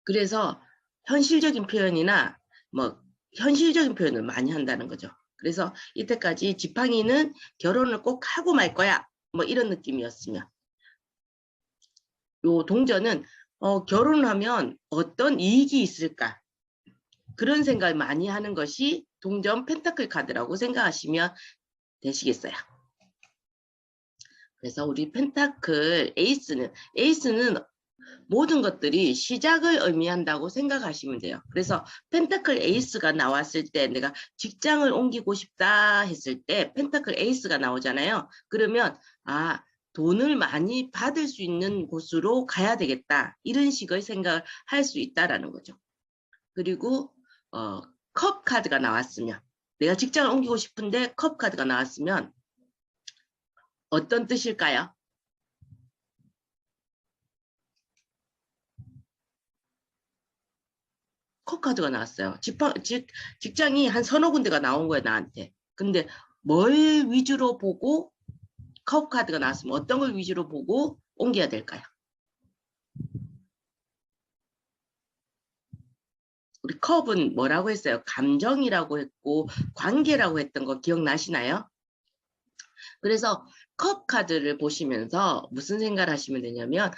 그래서 현실적인 표현이나 뭐 현실적인 표현을 많이 한다는 거죠. 그래서 이때까지 지팡이는 결혼을 꼭 하고 말 거야. 뭐 이런 느낌이었으면, 요 동전은 결혼을 하면 어떤 이익이 있을까? 그런 생각을 많이 하는 것이 동전 펜타클 카드라고 생각하시면 되시겠어요. 그래서 우리 펜타클 에이스는 모든 것들이 시작을 의미한다고 생각하시면 돼요. 그래서 펜타클 에이스가 나왔을 때 내가 직장을 옮기고 싶다 했을 때 펜타클 에이스가 나오잖아요. 그러면 돈을 많이 받을 수 있는 곳으로 가야 되겠다. 이런 식의 생각을 할 수 있다라는 거죠. 그리고 컵 카드가 나왔으면, 내가 직장을 옮기고 싶은데 컵 카드가 나왔으면 어떤 뜻일까요? 컵 카드가 나왔어요. 직장이 한 서너 군데가 나온 거예요, 나한테. 근데 뭘 위주로 보고 컵 카드가 나왔으면 어떤 걸 위주로 보고 옮겨야 될까요? 우리 컵은 뭐라고 했어요? 감정이라고 했고 관계라고 했던 거 기억나시나요? 그래서 컵 카드를 보시면서 무슨 생각을 하시면 되냐면,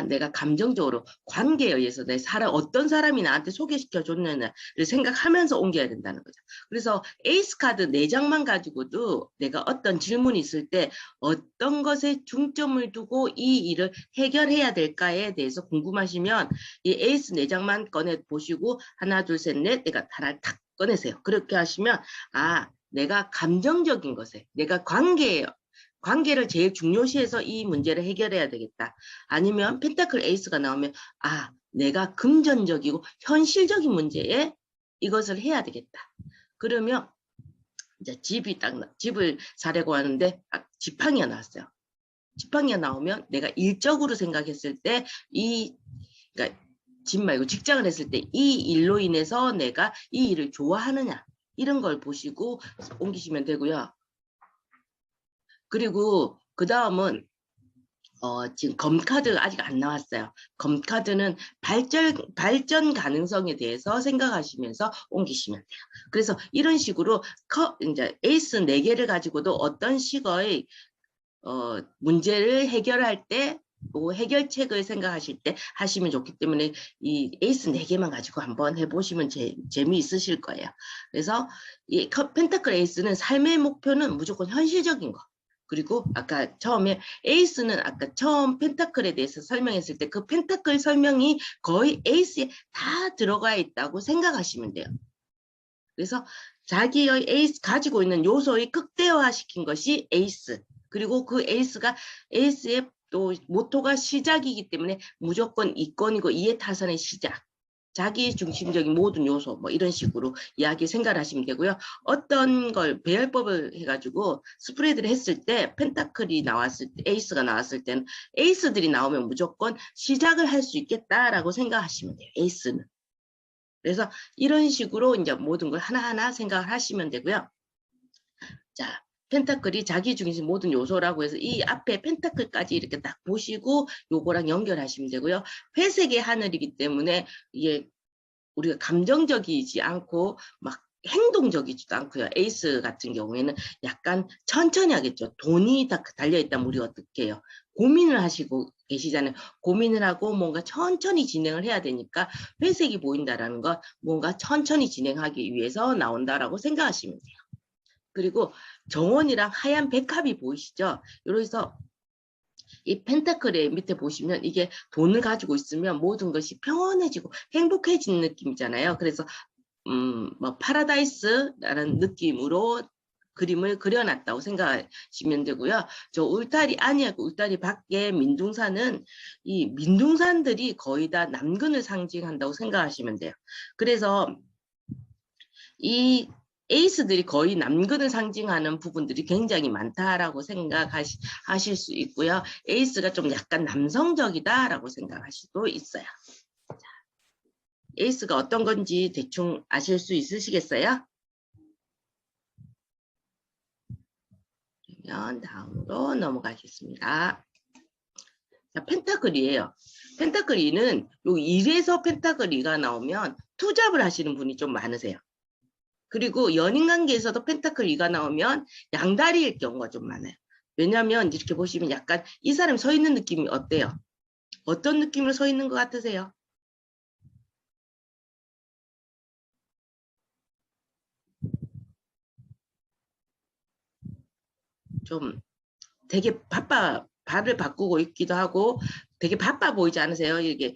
내가 감정적으로 관계에 의해서 어떤 사람이 나한테 소개시켜 줬느냐를 생각하면서 옮겨야 된다는 거죠. 그래서 에이스 카드 4장만 가지고도 내가 어떤 질문이 있을 때 어떤 것에 중점을 두고 이 일을 해결해야 될까에 대해서 궁금하시면 이 에이스 4장만 꺼내 보시고 하나, 둘, 셋, 넷, 내가 하나 탁 꺼내세요. 그렇게 하시면 내가 감정적인 것에, 내가 관계를 제일 중요시해서 이 문제를 해결해야 되겠다. 아니면 펜타클 에이스가 나오면 내가 금전적이고 현실적인 문제에 이것을 해야 되겠다. 그러면 이제 집을 사려고 하는데 지팡이가 나왔어요. 지팡이가 나오면 내가 일적으로 생각했을 때 그러니까 집 말고 직장을 했을 때 이 일로 인해서 내가 이 일을 좋아하느냐, 이런 걸 보시고 옮기시면 되고요. 그리고 그 다음은 지금 검카드 아직 안 나왔어요. 검카드는 발전 가능성에 대해서 생각하시면서 옮기시면 돼요. 그래서 이런 식으로 이제 에이스 4개를 가지고도 어떤 식의 문제를 해결할 때, 해결책을 생각하실 때 하시면 좋기 때문에 이 에이스 4개만 가지고 한번 해보시면 재미있으실 거예요. 그래서 이 펜타클 에이스는 삶의 목표는 무조건 현실적인 거. 그리고 아까 처음에 에이스는 아까 처음 펜타클에 대해서 설명했을 때 그 펜타클 설명이 거의 에이스에 다 들어가 있다고 생각하시면 돼요. 그래서 자기의 에이스 가지고 있는 요소의 극대화시킨 것이 에이스. 그리고 그 에이스의 또 모토가 시작이기 때문에 무조건 이권이고 이해타산의 시작. 자기 중심적인 모든 요소, 뭐 이런 식으로 이야기 생각을 하시면 되고요. 어떤 걸 배열법을 해가지고 스프레드를 했을 때 펜타클이 나왔을 때, 에이스가 나왔을 때는 에이스들이 나오면 무조건 시작을 할 수 있겠다라고 생각하시면 돼요. 에이스는. 그래서 이런 식으로 이제 모든 걸 하나하나 생각을 하시면 되고요. 자, 펜타클이 자기 중심 모든 요소라고 해서 이 앞에 펜타클까지 이렇게 딱 보시고 요거랑 연결하시면 되고요. 회색의 하늘이기 때문에 이게 우리가 감정적이지 않고 막 행동적이지도 않고요. 에이스 같은 경우에는 약간 천천히 하겠죠. 돈이 다 달려있다면 우리가 어떻게 해요? 고민을 하시고 계시잖아요. 고민을 하고 뭔가 천천히 진행을 해야 되니까 회색이 보인다라는 건 뭔가 천천히 진행하기 위해서 나온다라고 생각하시면 돼요. 그리고 정원이랑 하얀 백합이 보이시죠? 이래서 이 펜타클의 밑에 보시면 이게 돈을 가지고 있으면 모든 것이 평온해지고 행복해지는 느낌이잖아요. 그래서 뭐 파라다이스라는 느낌으로 그림을 그려놨다고 생각하시면 되고요. 저 울타리 안이하고 울타리 밖에 민둥산은 이 민둥산들이 거의 다 남근을 상징한다고 생각하시면 돼요. 그래서 이 에이스들이 거의 남근을 상징하는 부분들이 굉장히 많다라고 생각하실 수 있고요. 에이스가 좀 약간 남성적이다라고 생각할 수도 있어요. 에이스가 어떤 건지 대충 아실 수 있으시겠어요? 그러면 다음으로 넘어가겠습니다. 자, 펜타클이에요. 펜타클 2는 요 1에서 펜타클 2가 나오면 투잡을 하시는 분이 좀 많으세요. 그리고 연인 관계에서도 펜타클 2가 나오면 양다리일 경우가 좀 많아요. 왜냐하면 이렇게 보시면 약간 이 사람이 서 있는 느낌이 어때요? 어떤 느낌으로 서 있는 것 같으세요? 좀 되게 발을 바꾸고 있기도 하고 되게 바빠 보이지 않으세요? 이게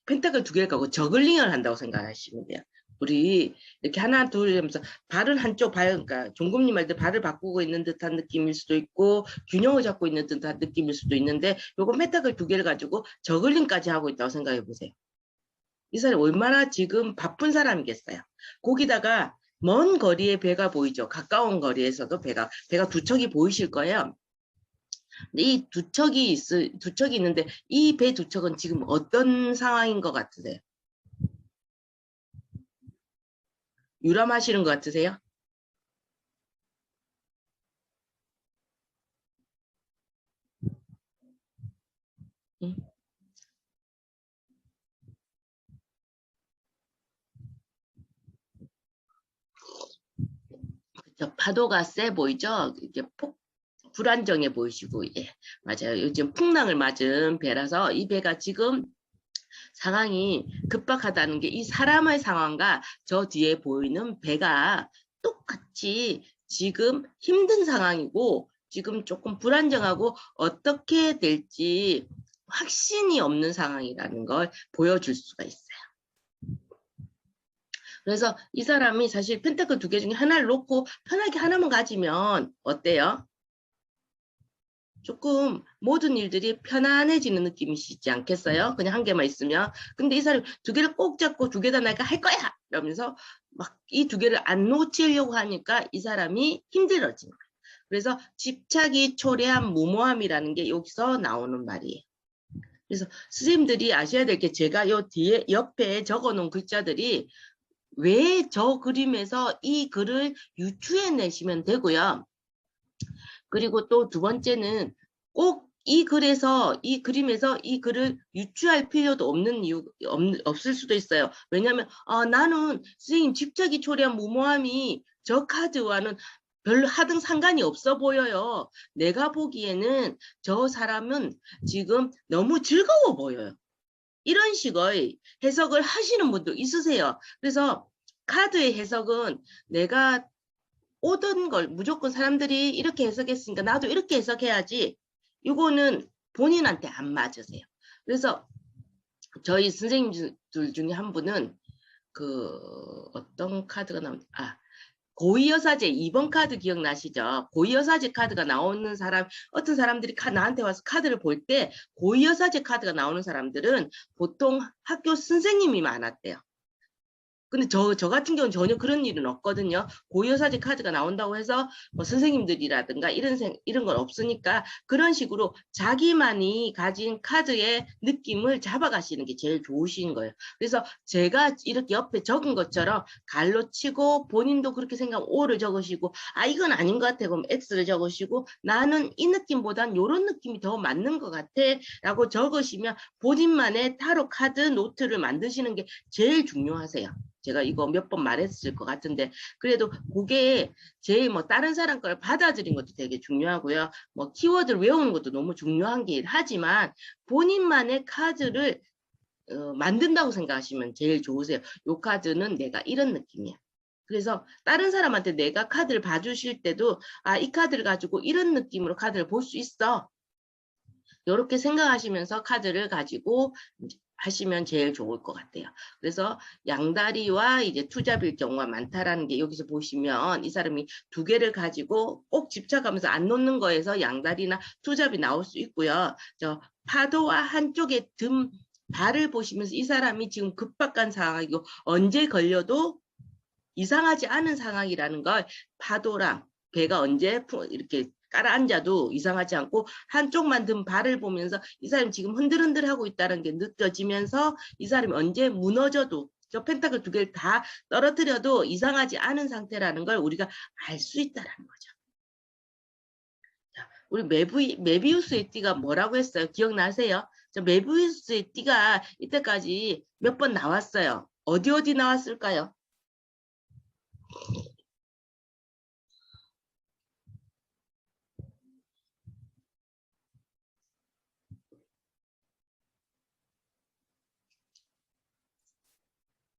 펜타클 2개를 갖고 저글링을 한다고 생각하시면 돼요. 우리 이렇게 하나 둘 하면서 발은 한쪽 그러니까 종금님 말대 발을 바꾸고 있는 듯한 느낌일 수도 있고 균형을 잡고 있는 듯한 느낌일 수도 있는데 요거 펜타클 2개를 가지고 저글링까지 하고 있다고 생각해 보세요. 이 사람이 얼마나 지금 바쁜 사람이겠어요. 거기다가 먼 거리에 배가 보이죠. 가까운 거리에서도 배가 두 척이 보이실 거예요. 근데 이 두 척이 있는데 이 배 두 척은 지금 어떤 상황인 것 같으세요? 유람하시는 것 같으세요? 응? 그쵸? 파도가 세 보이죠? 이게 불안정해 보이시고, 예, 맞아요. 요즘 풍랑을 맞은 배라서 이 배가 지금 상황이 급박하다는 게 이 사람의 상황과 저 뒤에 보이는 배가 똑같이 지금 힘든 상황이고 지금 조금 불안정하고 어떻게 될지 확신이 없는 상황이라는 걸 보여줄 수가 있어요. 그래서 이 사람이 사실 펜타클 2개 중에 하나를 놓고 편하게 하나만 가지면 어때요? 조금 모든 일들이 편안해지는 느낌이시지 않겠어요? 그냥 한 개만 있으면. 근데 이 사람이 2개를 꼭 잡고 2개 다 내가 할 거야! 이러면서 막 이 2개를 안 놓치려고 하니까 이 사람이 힘들어지는 거예요. 그래서 집착이 초래한 무모함이라는 게 여기서 나오는 말이에요. 그래서 선생님들이 아셔야 될 게 제가 요 뒤에 옆에 적어 놓은 글자들이 왜 저 그림에서 이 글을 유추해 내시면 되고요. 그리고 또 두 번째는 꼭 이 글에서 이 그림에서 이 글을 유추할 필요도 없는 이유 없을 수도 있어요. 왜냐하면 나는 선생님 집착이 초래한 무모함이 저 카드와는 별로 하등 상관이 없어 보여요. 내가 보기에는 저 사람은 지금 너무 즐거워 보여요. 이런 식의 해석을 하시는 분도 있으세요. 그래서 카드의 해석은 내가 오던 걸 무조건 사람들이 이렇게 해석했으니까 나도 이렇게 해석해야지. 이거는 본인한테 안 맞으세요. 그래서 저희 선생님들 중에 한 분은 그 어떤 카드가 나오는지 고위여사제 2번 카드 기억나시죠? 고위여사제 카드가 나오는 사람, 어떤 사람들이 나한테 와서 카드를 볼 때 고위여사제 카드가 나오는 사람들은 보통 학교 선생님이 많았대요. 근데 저 같은 경우는 전혀 그런 일은 없거든요. 고유사직 카드가 나온다고 해서 뭐 선생님들이라든가 이런 건 없으니까 그런 식으로 자기만이 가진 카드의 느낌을 잡아가시는 게 제일 좋으신 거예요. 그래서 제가 이렇게 옆에 적은 것처럼 갈로 치고 본인도 그렇게 생각하면 O를 적으시고 이건 아닌 것 같아 그럼 X를 적으시고 나는 이 느낌보단 이런 느낌이 더 맞는 것 같아 라고 적으시면 본인만의 타로 카드 노트를 만드시는 게 제일 중요하세요. 제가 이거 몇 번 말했을 것 같은데 그래도 그게 제일 뭐 다른 사람 걸 받아들인 것도 되게 중요하고요. 뭐 키워드를 외우는 것도 너무 중요한 게 하지만 본인만의 카드를 만든다고 생각하시면 제일 좋으세요. 요 카드는 내가 이런 느낌이야. 그래서 다른 사람한테 내가 카드를 봐주실 때도 이 카드를 가지고 이런 느낌으로 카드를 볼 수 있어. 이렇게 생각하시면서 카드를 가지고 하시면 제일 좋을 것 같아요. 그래서 양다리와 이제 투잡일 경우가 많다라는 게 여기서 보시면 이 사람이 2개를 가지고 꼭 집착하면서 안 놓는 거에서 양다리나 투잡이 나올 수 있고요. 저 파도와 한쪽에 발을 보시면서 이 사람이 지금 급박한 상황이고 언제 걸려도 이상하지 않은 상황이라는 걸 파도랑 배가 언제 이렇게 깔아앉아도 이상하지 않고 한쪽만 든 발을 보면서 이 사람이 지금 흔들흔들하고 있다는 게 느껴지면서 이 사람이 언제 무너져도 저 펜타클 2개를 다 떨어뜨려도 이상하지 않은 상태라는 걸 우리가 알 수 있다는 거죠. 우리 메비우스의 띠가 뭐라고 했어요? 기억나세요? 저 메비우스의 띠가 이때까지 몇 번 나왔어요. 어디 나왔을까요?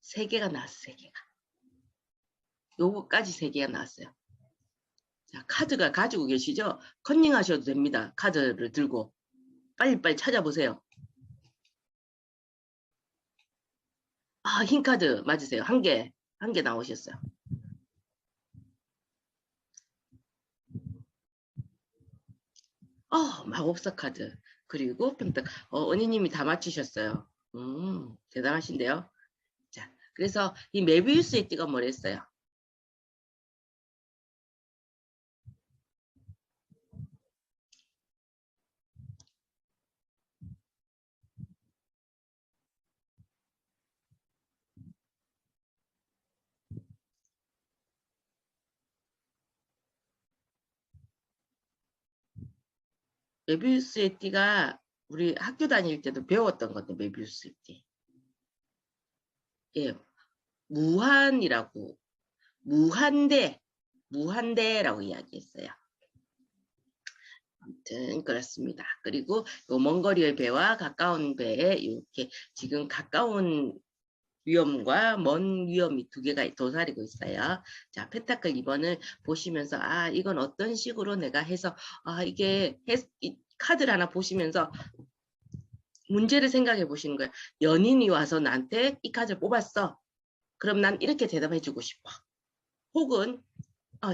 세 개가 나왔어요. 세 개가. 요거까지 세 개가 나왔어요. 자, 카드가 가지고 계시죠? 컨닝하셔도 됩니다. 카드를 들고. 빨리빨리 찾아보세요. 아, 흰 카드 맞으세요. 한 개 나오셨어요. 마법사 카드. 그리고 펜타, 언니님이 다 맞추셨어요. 대단하신데요. 자, 그래서 이 메비우스의 띠가 뭐랬어요? 메비우스의 띠가 우리 학교 다닐 때도 배웠던 건데, 메비우스의 띠. 예, 무한이라고, 무한대라고 이야기했어요. 아무튼 그렇습니다. 그리고 먼 거리의 배와 가까운 배에 이렇게 지금 가까운 위험과 먼 위험이 두 개가 도사리고 있어요. 자, 펜타클 2번을 보시면서 이건 어떤 식으로 내가 해서 이게 이 카드를 하나 보시면서 문제를 생각해 보시는 거예요. 연인이 와서 나한테 이 카드를 뽑았어. 그럼 난 이렇게 대답해 주고 싶어. 혹은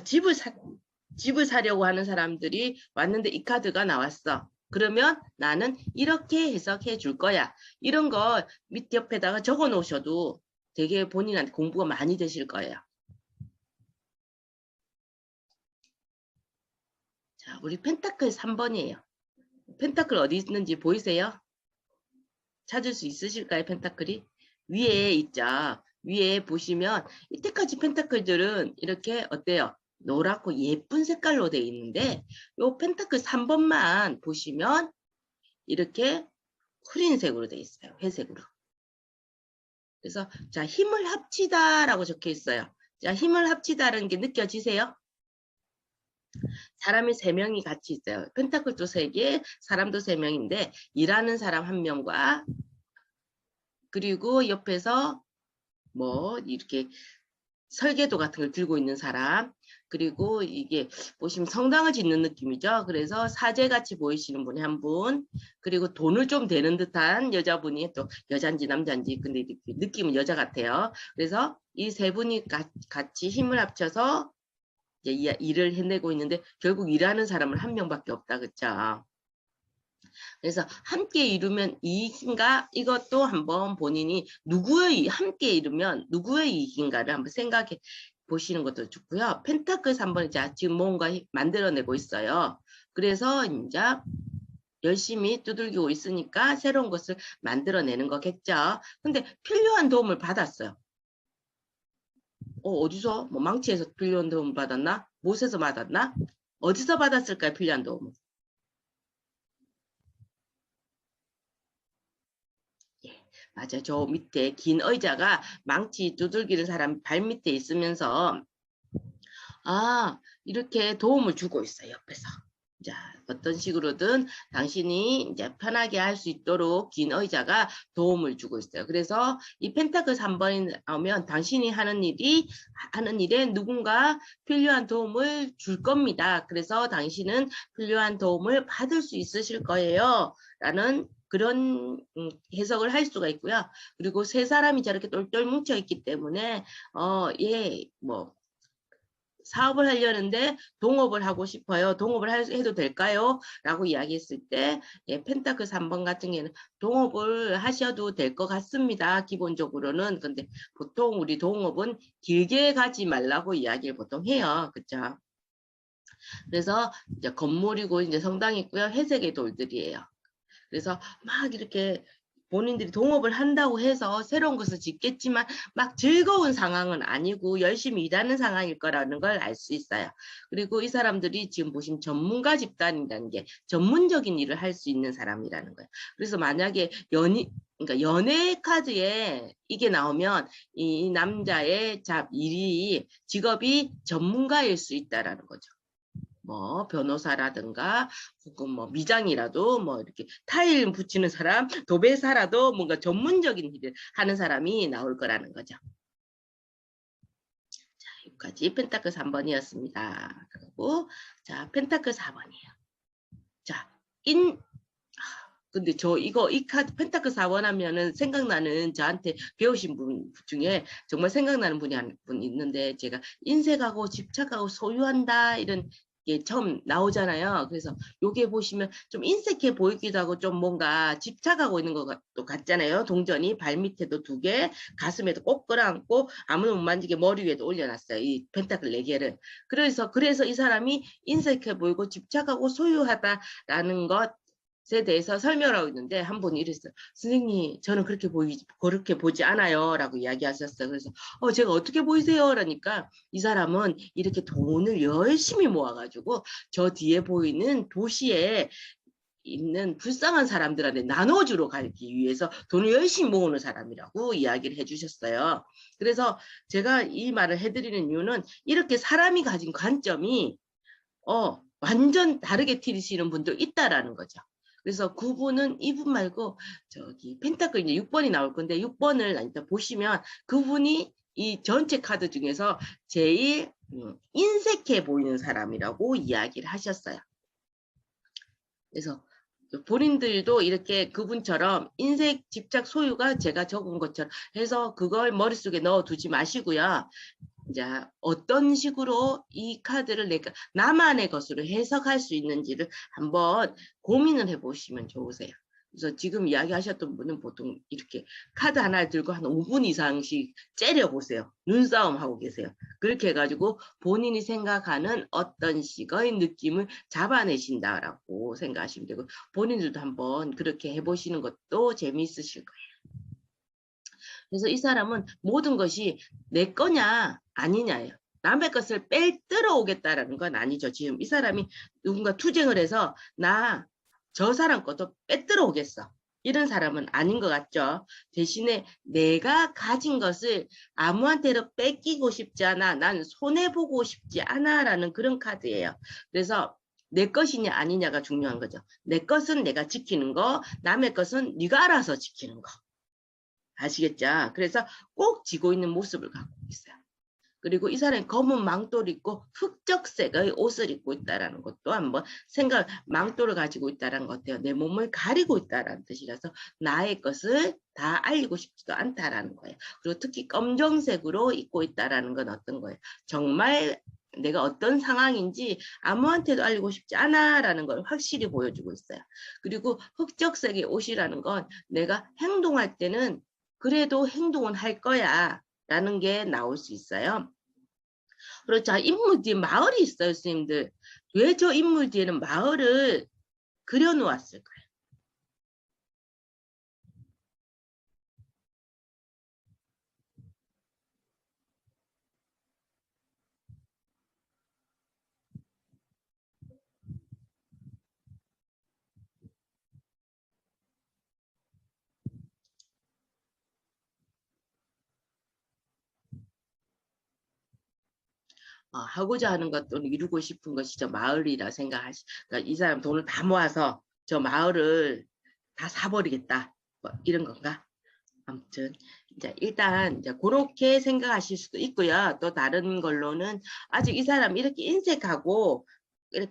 집을 사려고 하는 사람들이 왔는데 이 카드가 나왔어. 그러면 나는 이렇게 해석해 줄 거야. 이런 거 밑 옆에다가 적어 놓으셔도 되게 본인한테 공부가 많이 되실 거예요. 자, 우리 펜타클 3번이에요. 펜타클 어디 있는지 보이세요? 찾을 수 있으실까요, 펜타클이? 위에 있죠. 위에 보시면 이때까지 펜타클들은 이렇게 어때요? 노랗고 예쁜 색깔로 되어 있는데 요 펜타클 3번만 보시면 이렇게 흐린 색으로 되어 있어요. 회색으로. 그래서 자, 힘을 합치다라고 적혀 있어요. 자, 힘을 합치다라는 게 느껴지세요? 사람이 3명이 같이 있어요. 펜타클도 3개, 사람도 3명인데 일하는 사람 1명과 그리고 옆에서 뭐 이렇게 설계도 같은 걸 들고 있는 사람 그리고 이게 보시면 성당을 짓는 느낌이죠. 그래서 사제같이 보이시는 분이 한 분 그리고 돈을 좀 되는 듯한 여자분이 또 여잔지 남잔지 근데 느낌은 여자 같아요. 그래서 이 세 분이 같이 힘을 합쳐서 이제 일을 해내고 있는데 결국 일하는 사람은 1명밖에 없다. 그쵸? 그래서 함께 이루면 이익인가? 이것도 한번 본인이 함께 이루면 누구의 이익인가를 한번 생각해 보시는 것도 좋고요. 펜타클 3번 지금 뭔가 만들어내고 있어요. 그래서 이제 열심히 두들기고 있으니까 새로운 것을 만들어내는 거겠죠. 근데 필요한 도움을 받았어요. 어디서? 뭐 망치에서 필요한 도움을 받았나? 못에서 받았나? 어디서 받았을까요? 필요한 도움을. 맞아요. 저 밑에 긴 의자가 망치 두들기는 사람 발 밑에 있으면서 이렇게 도움을 주고 있어요. 옆에서. 자, 어떤 식으로든 당신이 이제 편하게 할 수 있도록 긴 의자가 도움을 주고 있어요. 그래서 이 펜타클 3번이 나오면 당신이 하는 일에 누군가 필요한 도움을 줄 겁니다. 그래서 당신은 필요한 도움을 받을 수 있으실 거예요. 라는 그런 해석을 할 수가 있고요. 그리고 세 사람이 저렇게 똘똘 뭉쳐 있기 때문에 사업을 하려는데 동업을 하고 싶어요. 동업을 해도 될까요? 라고 이야기했을 때 펜타클 3번 같은 경우에는 동업을 하셔도 될 것 같습니다. 기본적으로는. 근데 보통 우리 동업은 길게 가지 말라고 이야기를 보통 해요. 그쵸? 그래서 이제 건물이고 이제 성당이 있고요. 회색의 돌들이에요. 그래서 막 이렇게 본인들이 동업을 한다고 해서 새로운 것을 짓겠지만 막 즐거운 상황은 아니고 열심히 일하는 상황일 거라는 걸 알 수 있어요. 그리고 이 사람들이 지금 보시면 전문가 집단이라는 게 전문적인 일을 할 수 있는 사람이라는 거예요. 그래서 만약에 그러니까 연애 카드에 이게 나오면 이 남자의 일이 직업이 전문가일 수 있다라는 거죠. 뭐 변호사라든가 혹은 뭐 미장이라도 뭐 이렇게 타일 붙이는 사람, 도배사라도 뭔가 전문적인 일을 하는 사람이 나올 거라는 거죠. 자, 여기까지 펜타클 3번이었습니다. 그리고 자, 펜타클 4번이에요. 자, 근데 이 카드 펜타클 4번 하면은 생각나는 저한테 배우신 분 중에 정말 생각나는 분이 한 분 있는데, 제가 인색하고 집착하고 소유한다 이런 게 처음 나오잖아요. 그래서 요게 보시면 좀 인색해 보이기도 하고 좀 뭔가 집착하고 있는 것도 같잖아요. 동전이 발 밑에도 2개, 가슴에도 꼭 끌어안고 아무도 못 만지게 머리 위에도 올려놨어요. 이 펜타클 4개를. 그래서 이 사람이 인색해 보이고 집착하고 소유하다라는 것에 대해서 설명을 하고 있는데, 한 분이 이랬어요. 선생님, 저는 그렇게 보지 않아요. 라고 이야기하셨어요. 그래서, 제가 어떻게 보이세요? 그러니까 이 사람은 이렇게 돈을 열심히 모아가지고 저 뒤에 보이는 도시에 있는 불쌍한 사람들한테 나눠주러 가기 위해서 돈을 열심히 모으는 사람이라고 이야기를 해주셨어요. 그래서 제가 이 말을 해드리는 이유는, 이렇게 사람이 가진 관점이 완전 다르게 들으시는 분도 있다라는 거죠. 그래서 그분은 이분 말고 저기 펜타클 이제 6번이 나올 건데, 6번을 일단 보시면 그분이 이 전체 카드 중에서 제일 인색해 보이는 사람이라고 이야기를 하셨어요. 그래서 본인들도 이렇게 그분처럼 인색, 집착, 소유가 제가 적은 것처럼 해서 그걸 머릿속에 넣어두지 마시고요. 이제 어떤 식으로 이 카드를 내가 나만의 것으로 해석할 수 있는지를 한번 고민을 해보시면 좋으세요. 그래서 지금 이야기하셨던 분은 보통 이렇게 카드 하나를 들고 한 5분 이상씩 째려보세요. 눈싸움 하고 계세요. 그렇게 해가지고 본인이 생각하는 어떤 식의 느낌을 잡아내신다라고 생각하시면 되고, 본인들도 한번 그렇게 해보시는 것도 재미있으실 거예요. 그래서 이 사람은 모든 것이 내 거냐 아니냐예요. 남의 것을 빼들어 오겠다라는 건 아니죠. 지금 이 사람이 누군가 투쟁을 해서 나 저 사람 것도 빼들어 오겠어, 이런 사람은 아닌 것 같죠. 대신에 내가 가진 것을 아무한테도 뺏기고 싶지 않아, 난 손해보고 싶지 않아 라는 그런 카드예요. 그래서 내 것이냐 아니냐가 중요한 거죠. 내 것은 내가 지키는 거, 남의 것은 네가 알아서 지키는 거. 아시겠죠? 그래서 꼭 지고 있는 모습을 갖고 있어요. 그리고 이 사람이 검은 망토를 입고 흑적색의 옷을 입고 있다는 것도 한번 망토를 가지고 있다는 것 같아요. 내 몸을 가리고 있다는 뜻이라서 나의 것을 다 알리고 싶지도 않다라는 거예요. 그리고 특히 검정색으로 입고 있다는 건 어떤 거예요? 정말 내가 어떤 상황인지 아무한테도 알리고 싶지 않아라는 걸 확실히 보여주고 있어요. 그리고 흑적색의 옷이라는 건 내가 행동할 때는 그래도 행동은 할 거야 라는 게 나올 수 있어요. 그렇죠. 인물 뒤에 마을이 있어요, 선생님들. 왜 저 인물 뒤에는 마을을 그려놓았을까요? 하고자 하는 것 또는 이루고 싶은 것이 저 마을이라 그러니까 이 사람 돈을 다 모아서 저 마을을 다 사버리겠다, 뭐 이런 건가? 아무튼 이제 일단 이제 그렇게 생각하실 수도 있고요. 또 다른 걸로는 아직 이 사람 이렇게 인색하고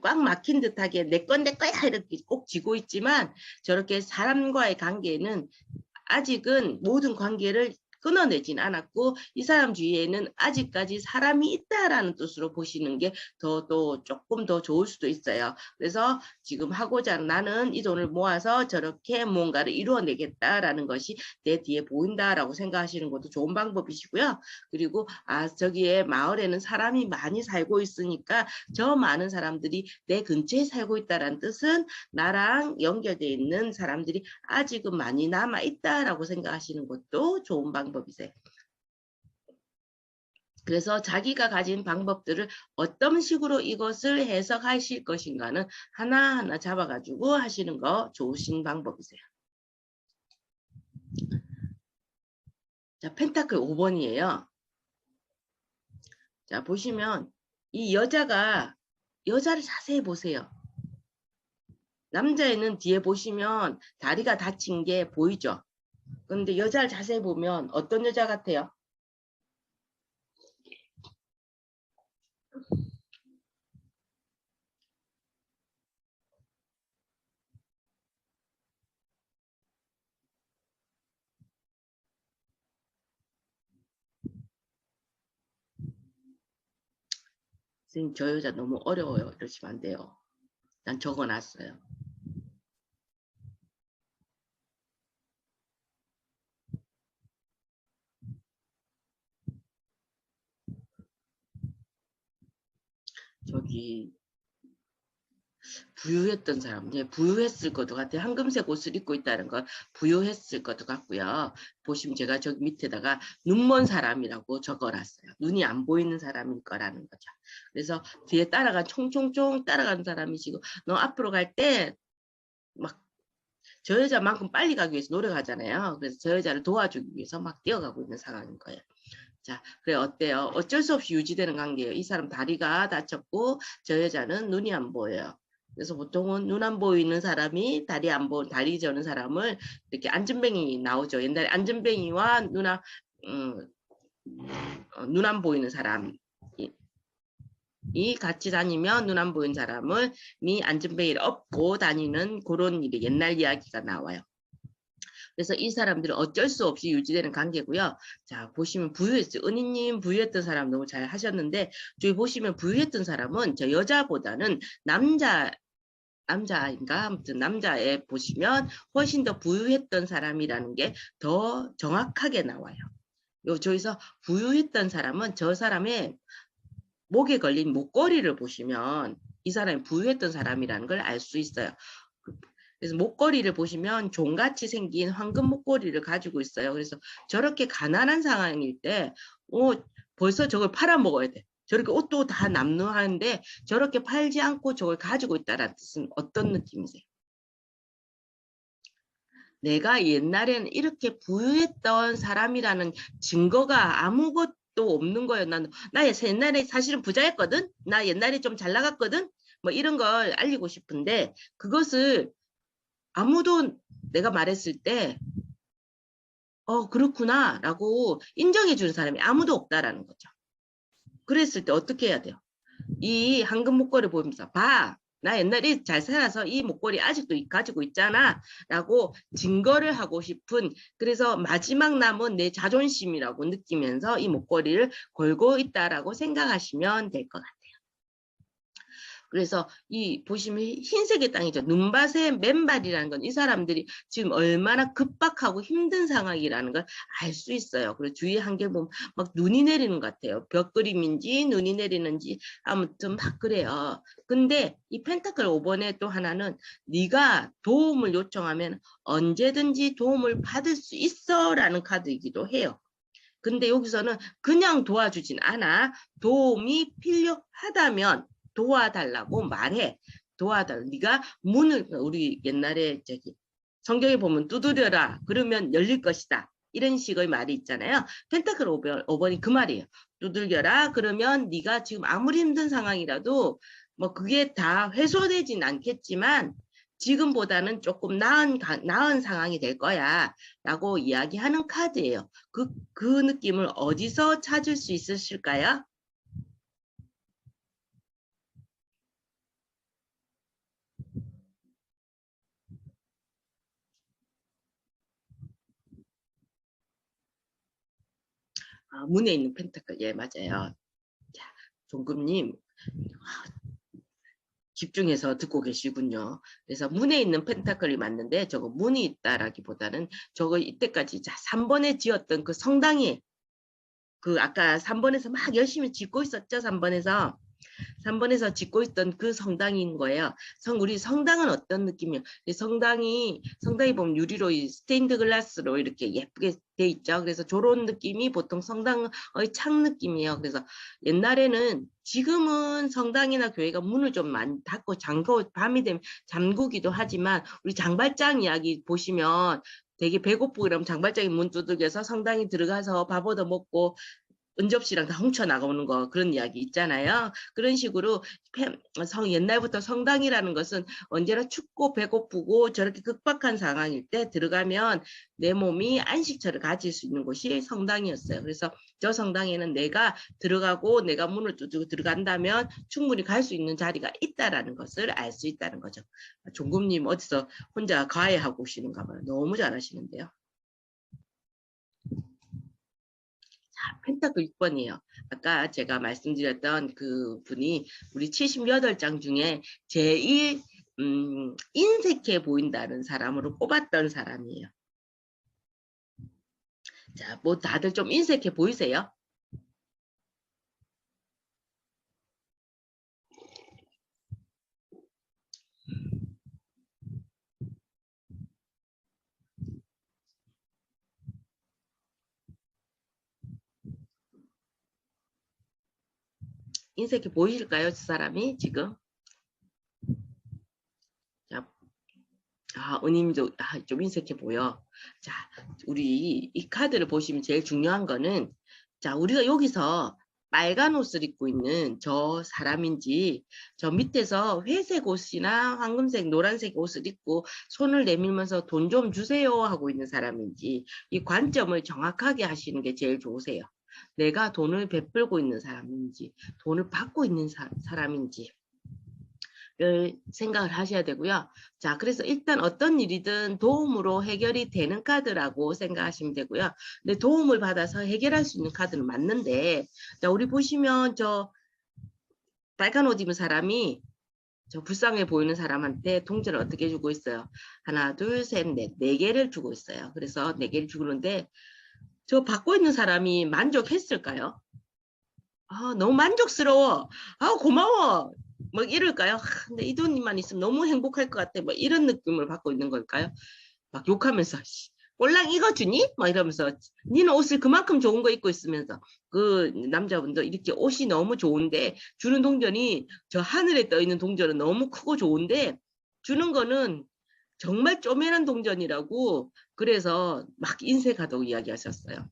꽉 막힌 듯하게 내 건 내 거야 이렇게 꼭 쥐고 있지만, 저렇게 사람과의 관계는 아직은 모든 관계를 끊어내진 않았고 이 사람 주위에는 아직까지 사람이 있다라는 뜻으로 보시는 게 또 조금 더 좋을 수도 있어요. 그래서 지금 하고자 하는 나는 이 돈을 모아서 저렇게 뭔가를 이루어내겠다라는 것이 내 뒤에 보인다라고 생각하시는 것도 좋은 방법이시고요. 그리고 저기에 마을에는 사람이 많이 살고 있으니까 저 많은 사람들이 내 근처에 살고 있다라는 뜻은 나랑 연결되어 있는 사람들이 아직은 많이 남아 있다라고 생각하시는 것도 좋은 방법이세요. 그래서 자기가 가진 방법들을 어떤 식으로 이것을 해석하실 것인가는 하나하나 잡아가지고 하시는 거 좋으신 방법이세요. 자, 펜타클 5번이에요. 자, 보시면 이 여자를 자세히 보세요. 남자애는 뒤에 보시면 다리가 다친 게 보이죠? 그런데 여자를 자세히 보면 어떤 여자 같아요? 선생님, 저 여자 너무 어려워요. 이러시면 안 돼요. 난 적어놨어요. 저기 부유했던 사람, 부유했을 것도 같아요. 황금색 옷을 입고 있다는 건 부유했을 것도 같고요. 보시면 제가 저기 밑에다가 눈먼 사람이라고 적어놨어요. 눈이 안 보이는 사람일 거라는 거죠. 그래서 뒤에 총총총 따라가는 사람이시고, 너 앞으로 갈 때 막 저 여자만큼 빨리 가기 위해서 노력하잖아요. 그래서 저 여자를 도와주기 위해서 막 뛰어가고 있는 상황인 거예요. 자, 그래 어때요? 어쩔 수 없이 유지되는 관계예요. 이 사람 다리가 다쳤고 저 여자는 눈이 안 보여요. 그래서 보통은 눈 안 보이는 사람이 다리 저는 사람을 이렇게 안전뱅이 나오죠. 옛날에 안전뱅이와 눈 안 보이는 사람이 같이 다니면 눈 안 보이는 사람을 안전뱅이를 업고 다니는 그런 일이 옛날 이야기가 나와요. 그래서 이 사람들은 어쩔 수 없이 유지되는 관계고요. 자, 보시면 부유했어요. 은희님 부유했던 사람 너무 잘 하셨는데, 저기 보시면 부유했던 사람은 저 여자보다는 남자인가? 아무튼 남자애 보시면 훨씬 더 부유했던 사람이라는 게 더 정확하게 나와요. 저기서 부유했던 사람은 저 사람의 목에 걸린 목걸이를 보시면 이 사람이 부유했던 사람이라는 걸 알 수 있어요. 그래서 목걸이를 보시면 종같이 생긴 황금 목걸이를 가지고 있어요. 그래서 저렇게 가난한 상황일 때 벌써 저걸 팔아먹어야 돼. 저렇게 옷도 다 남루하는데 저렇게 팔지 않고 저걸 가지고 있다는 뜻은 어떤 느낌이세요? 내가 옛날에는 이렇게 부유했던 사람이라는 증거가 아무것도 없는 거예요. 나 옛날에 사실은 부자였거든. 나 옛날에 좀 잘 나갔거든. 뭐 이런 걸 알리고 싶은데 그것을 아무도 내가 말했을 때 그렇구나 라고 인정해 주는 사람이 아무도 없다라는 거죠. 그랬을 때 어떻게 해야 돼요? 이 황금 목걸이 보면서 나 옛날에 잘 살아서 이 목걸이 아직도 가지고 있잖아 라고 증거를 하고 싶은, 그래서 마지막 남은 내 자존심이라고 느끼면서 이 목걸이를 걸고 있다라고 생각하시면 될 것 같아요. 그래서 보시면 흰색의 땅이죠. 눈밭의 맨발이라는 건 이 사람들이 지금 얼마나 급박하고 힘든 상황이라는 걸 알 수 있어요. 그리고 주위 한결 보면 막 눈이 내리는 것 같아요. 벽그림인지 눈이 내리는지 아무튼 막 그래요. 근데 이 펜타클 5번에 또 하나는 네가 도움을 요청하면 언제든지 도움을 받을 수 있어 라는 카드이기도 해요. 근데 여기서는 그냥 도와주진 않아. 도움이 필요하다면 도와달라고 말해. 도와달라. 네가 우리 옛날에 성경에 보면 두드려라. 그러면 열릴 것이다. 이런 식의 말이 있잖아요. 펜타클 5번이 그 말이에요. 두들겨라. 그러면 네가 지금 아무리 힘든 상황이라도 뭐 그게 다 해소되진 않겠지만 지금보다는 조금 나은 상황이 될 거야 라고 이야기하는 카드예요. 그 느낌을 어디서 찾을 수 있으실까요? 문에 있는 펜타클. 예, 맞아요. 자, 종금님 집중해서 듣고 계시군요. 그래서 문에 있는 펜타클이 맞는데 저거 문이 있다라기보다는 저거 이때까지 자 3번에 지었던 그 성당이 그 아까 3번에서 막 열심히 짓고 있었죠. 3번에서 짓고 있던 그 성당인 거예요. 우리 성당은 어떤 느낌이에요? 성당이 보면 유리로 스테인드 글라스로 이렇게 예쁘게 돼 있죠. 그래서 저런 느낌이 보통 성당의 창 느낌이에요. 그래서 옛날에는 지금은 성당이나 교회가 문을 좀 많이 닫고 밤이 되면 잠그기도 하지만 우리 장발장 이야기 보시면 되게 배고프고 이러면 장발장이 문 두들겨서 성당에 들어가서 밥 얻어 먹고 은접시랑 다 훔쳐 나가는 거 그런 이야기 있잖아요. 그런 식으로 옛날부터 성당이라는 것은 언제나 춥고 배고프고 저렇게 극박한 상황일 때 들어가면 내 몸이 안식처를 가질 수 있는 곳이 성당이었어요. 그래서 저 성당에는 내가 들어가고 내가 문을 두드리고 들어간다면 충분히 갈 수 있는 자리가 있다라는 것을 알 수 있다는 거죠. 종금님 어디서 혼자 과외하고 오시는가 봐요. 너무 잘하시는데요. 펜타클 6번이에요. 아까 제가 말씀드렸던 그 분이 우리 78장 중에 제일 인색해 보인다는 사람으로 뽑았던 사람이에요. 자, 뭐 다들 좀 인색해 보이세요? 인색해 보이실까요? 저 사람이 지금? 자, 은임도 좀 인색해 보여. 자, 우리 이 카드를 보시면 제일 중요한 거는 자, 우리가 여기서 빨간 옷을 입고 있는 저 사람인지 저 밑에서 회색 옷이나 황금색, 노란색 옷을 입고 손을 내밀면서 돈 좀 주세요 하고 있는 사람인지 이 관점을 정확하게 하시는 게 제일 좋으세요. 내가 돈을 베풀고 있는 사람인지 돈을 받고 있는 사람인지 생각을 하셔야 되고요. 자, 그래서 일단 어떤 일이든 도움으로 해결이 되는 카드라고 생각하시면 되고요. 근데 도움을 받아서 해결할 수 있는 카드는 맞는데, 자, 우리 보시면 저 빨간 옷 입은 사람이 저 불쌍해 보이는 사람한테 통째를 어떻게 주고 있어요? 하나, 둘, 셋, 넷, 네 개를 주고 있어요. 그래서 네 개를 주는데 저 받고 있는 사람이 만족했을까요? 너무 만족스러워. 고마워. 뭐 이럴까요? 근데 이 돈만 있으면 너무 행복할 것 같아. 뭐 이런 느낌을 받고 있는 걸까요? 막 욕하면서 꼴랑 이거 주니? 막 이러면서 니는 옷을 그만큼 좋은 거 입고 있으면서 그 남자분도 이렇게 옷이 너무 좋은데 주는 동전이 저 하늘에 떠 있는 동전은 너무 크고 좋은데 주는 거는 정말 쪼매난 동전이라고 그래서 막 인색하다고 이야기하셨어요.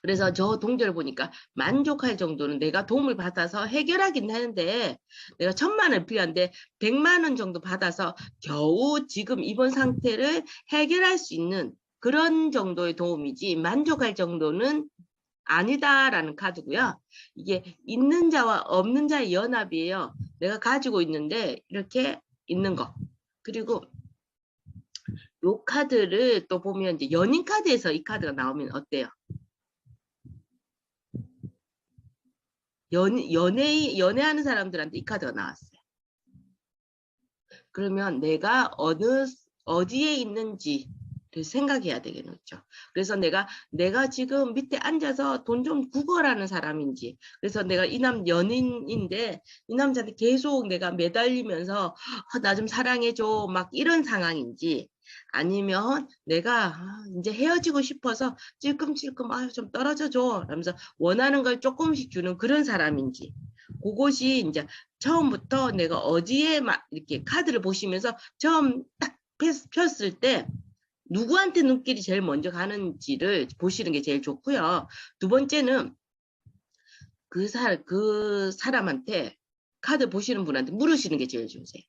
그래서 저 동전을 보니까 만족할 정도는 내가 도움을 받아서 해결하긴 하는데 내가 1,000만 원 필요한데 100만 원 정도 받아서 겨우 지금 이번 상태를 해결할 수 있는 그런 정도의 도움이지 만족할 정도는 아니다라는 카드고요. 이게 있는 자와 없는 자의 연합이에요. 내가 가지고 있는데 이렇게 있는 거. 그리고 요 카드를 또 보면 이제 연인 카드에서 이 카드가 나오면 어때요? 연애하는 사람들한테 이 카드가 나왔어요. 그러면 내가 어디에 있는지를 생각해야 되겠죠. 그래서 내가 지금 밑에 앉아서 돈 좀 구걸하는 사람인지, 그래서 내가 연인인데 이 남자한테 계속 내가 매달리면서 나 좀 사랑해줘 막 이런 상황인지, 아니면 내가 이제 헤어지고 싶어서 찔끔찔끔 좀 떨어져줘 하면서 원하는 걸 조금씩 주는 그런 사람인지, 그것이 이제 처음부터 내가 어디에 막 이렇게 카드를 보시면서 처음 딱 폈을 때 누구한테 눈길이 제일 먼저 가는지를 보시는 게 제일 좋고요. 두 번째는 그 사람한테 카드 보시는 분한테 물으시는 게 제일 좋으세요.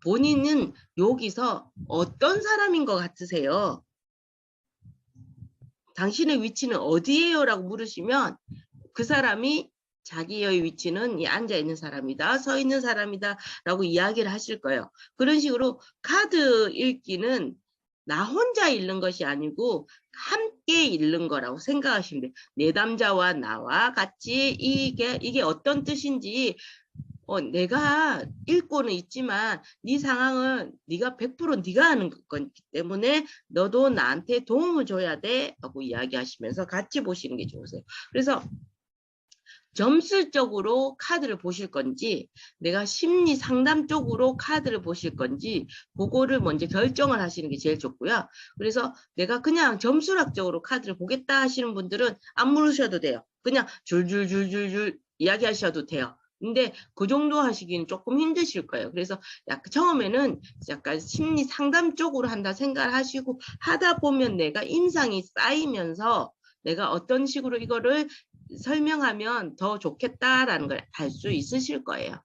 본인은 여기서 어떤 사람인 것 같으세요? 당신의 위치는 어디예요? 라고 물으시면 그 사람이 자기의 위치는 이 앉아있는 사람이다, 서 있는 사람이다 라고 이야기를 하실 거예요. 그런 식으로 카드 읽기는 나 혼자 읽는 것이 아니고 함께 읽는 거라고 생각하시면 돼요. 내담자와 나와 같이 이게 어떤 뜻인지 내가 읽고는 있지만 네 상황은 네가 100% 네가 하는 거기 때문에 너도 나한테 도움을 줘야 돼 하고 이야기하시면서 같이 보시는 게 좋으세요. 그래서 점술적으로 카드를 보실 건지 내가 심리 상담 쪽으로 카드를 보실 건지 그거를 먼저 결정을 하시는 게 제일 좋고요. 그래서 내가 그냥 점수학적으로 카드를 보겠다 하시는 분들은 안 물으셔도 돼요. 그냥 줄줄줄줄줄 이야기하셔도 돼요. 근데 그 정도 하시기는 조금 힘드실 거예요. 그래서 약간 처음에는 약간 심리 상담 쪽으로 한다 생각을 하시고 하다 보면 내가 인상이 쌓이면서 내가 어떤 식으로 이거를 설명하면 더 좋겠다라는 걸 알 수 있으실 거예요.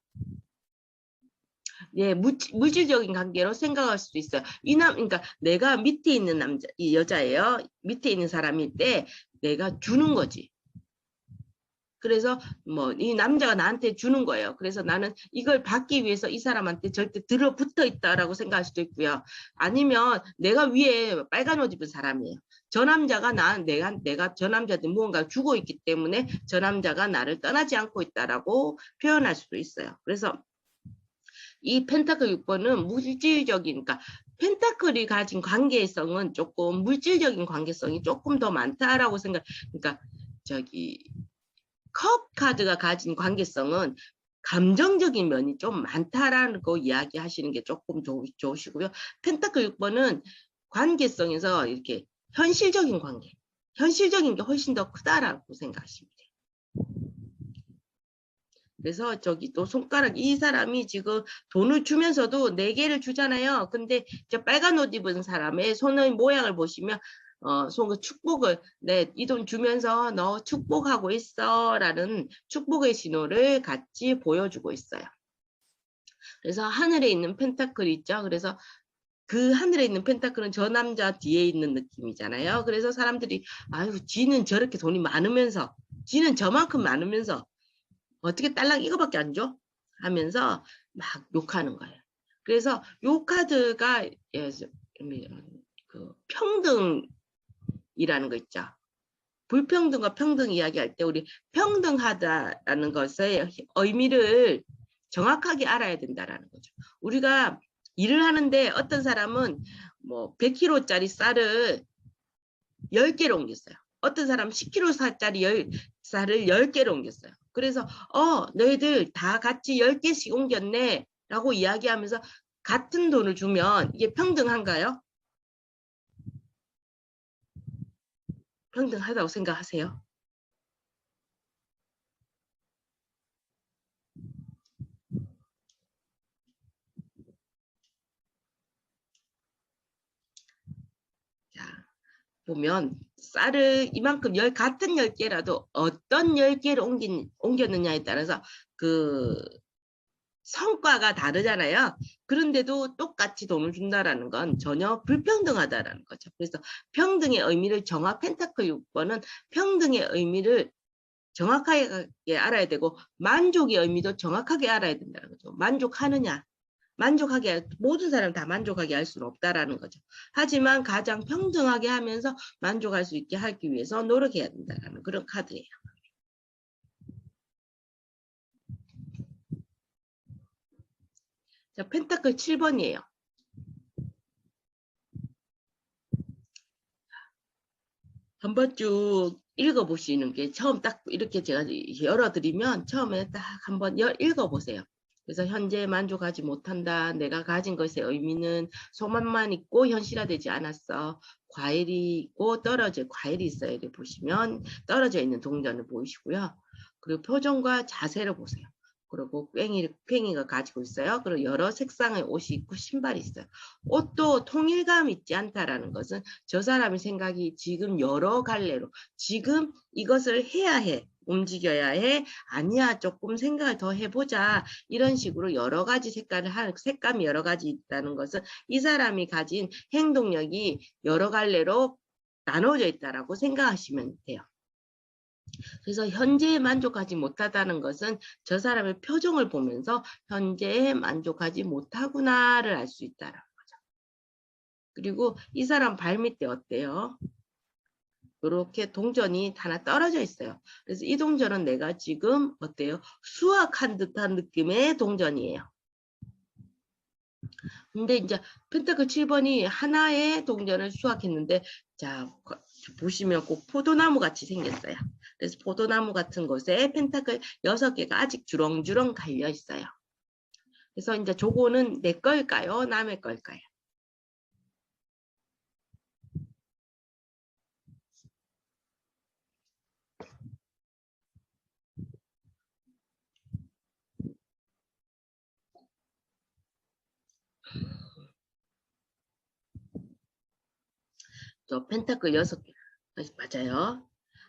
예, 물질적인 관계로 생각할 수도 있어요. 그러니까 내가 밑에 있는 이 여자예요. 밑에 있는 사람일 때 내가 주는 거지. 그래서 뭐 이 남자가 나한테 주는 거예요. 그래서 나는 이걸 받기 위해서 이 사람한테 절대 들어붙어 있다라고 생각할 수도 있고요. 아니면 내가 위에 빨간 옷 입은 사람이에요. 저 남자가 내가 저 남자한테 무언가 주고 있기 때문에 저 남자가 나를 떠나지 않고 있다라고 표현할 수도 있어요. 그래서 이 펜타클 6번은 물질적인, 그러니까 펜타클이 가진 관계성은 조금 물질적인 관계성이 조금 더 많다라고 그러니까 컵 카드가 가진 관계성은 감정적인 면이 좀 많다라는 거 이야기하시는 게 조금 좋으시고요. 펜타클 6번은 관계성에서 이렇게 현실적인 관계, 현실적인 게 훨씬 더 크다라고 생각하시면 돼요. 그래서 또 손가락 이 사람이 지금 돈을 주면서도 4개를 주잖아요. 근데 저 빨간 옷 입은 사람의 손의 모양을 보시면 손 축복을 이 돈 주면서 너 축복하고 있어 라는 축복의 신호를 같이 보여주고 있어요. 그래서 하늘에 있는 펜타클 있죠. 그래서 그 하늘에 있는 펜타클은 저 남자 뒤에 있는 느낌이잖아요. 그래서 사람들이 아유 지는 저렇게 돈이 많으면서 지는 저만큼 많으면서 어떻게 딸랑 이거밖에 안 줘? 하면서 막 욕하는 거예요. 그래서 요 카드가 그 평등이라는 거 있죠. 불평등과 평등 이야기할 때 우리 평등하다라는 것의 의미를 정확하게 알아야 된다라는 거죠. 우리가 일을 하는데 어떤 사람은 뭐 100kg짜리 쌀을 10개로 옮겼어요. 어떤 사람 10kg짜리 쌀을 10개로 옮겼어요. 그래서 너희들 다 같이 10개씩 옮겼네 라고 이야기하면서 같은 돈을 주면 이게 평등한가요? 평등하다고 생각하세요? 자, 보면 쌀을 이만큼 같은 10개라도 어떤 10개를 옮겼느냐에 따라서 그 성과가 다르잖아요. 그런데도 똑같이 돈을 준다라는 건 전혀 불평등하다라는 거죠. 그래서 평등의 의미를 펜타클 6번은 평등의 의미를 정확하게 알아야 되고 만족의 의미도 정확하게 알아야 된다는 거죠. 만족하느냐. 모든 사람 다 만족하게 할 수는 없다라는 거죠. 하지만 가장 평등하게 하면서 만족할 수 있게 하기 위해서 노력해야 된다는 그런 카드예요. 자, 펜타클 7번이에요. 한번 쭉 읽어보시는 게 처음 딱 이렇게 제가 열어드리면 처음에 딱 한번 읽어보세요. 그래서 현재 만족하지 못한다. 내가 가진 것의 의미는 소망만 있고 현실화되지 않았어. 과일이 있고 과일이 있어야 돼. 보시면 떨어져 있는 동전을 보이시고요. 그리고 표정과 자세를 보세요. 그리고 괭이가 가지고 있어요. 그리고 여러 색상의 옷이 있고 신발이 있어요. 옷도 통일감 있지 않다라는 것은 저 사람의 생각이 지금 여러 갈래로 지금 이것을 해야 해. 움직여야 해. 아니야. 조금 생각을 더 해보자. 이런 식으로 여러 가지 색감이 여러 가지 있다는 것은 이 사람이 가진 행동력이 여러 갈래로 나눠져 있다라고 생각하시면 돼요. 그래서 현재에 만족하지 못하다는 것은 저 사람의 표정을 보면서 현재에 만족하지 못하구나를 알 수 있다는 거죠. 그리고 이 사람 발밑에 어때요? 이렇게 동전이 하나 떨어져 있어요. 그래서 이 동전은 내가 지금 어때요? 수확한 듯한 느낌의 동전이에요. 근데 이제 펜타클 7번이 하나의 동전을 수확했는데, 자, 보시면 꼭 포도나무 같이 생겼어요. 그래서 포도나무 같은 곳에 펜타클 6개가 아직 주렁주렁 갈려 있어요. 그래서 이제 저거는 내 걸까요? 남의 걸까요? 저 펜타클 6개. 맞아요.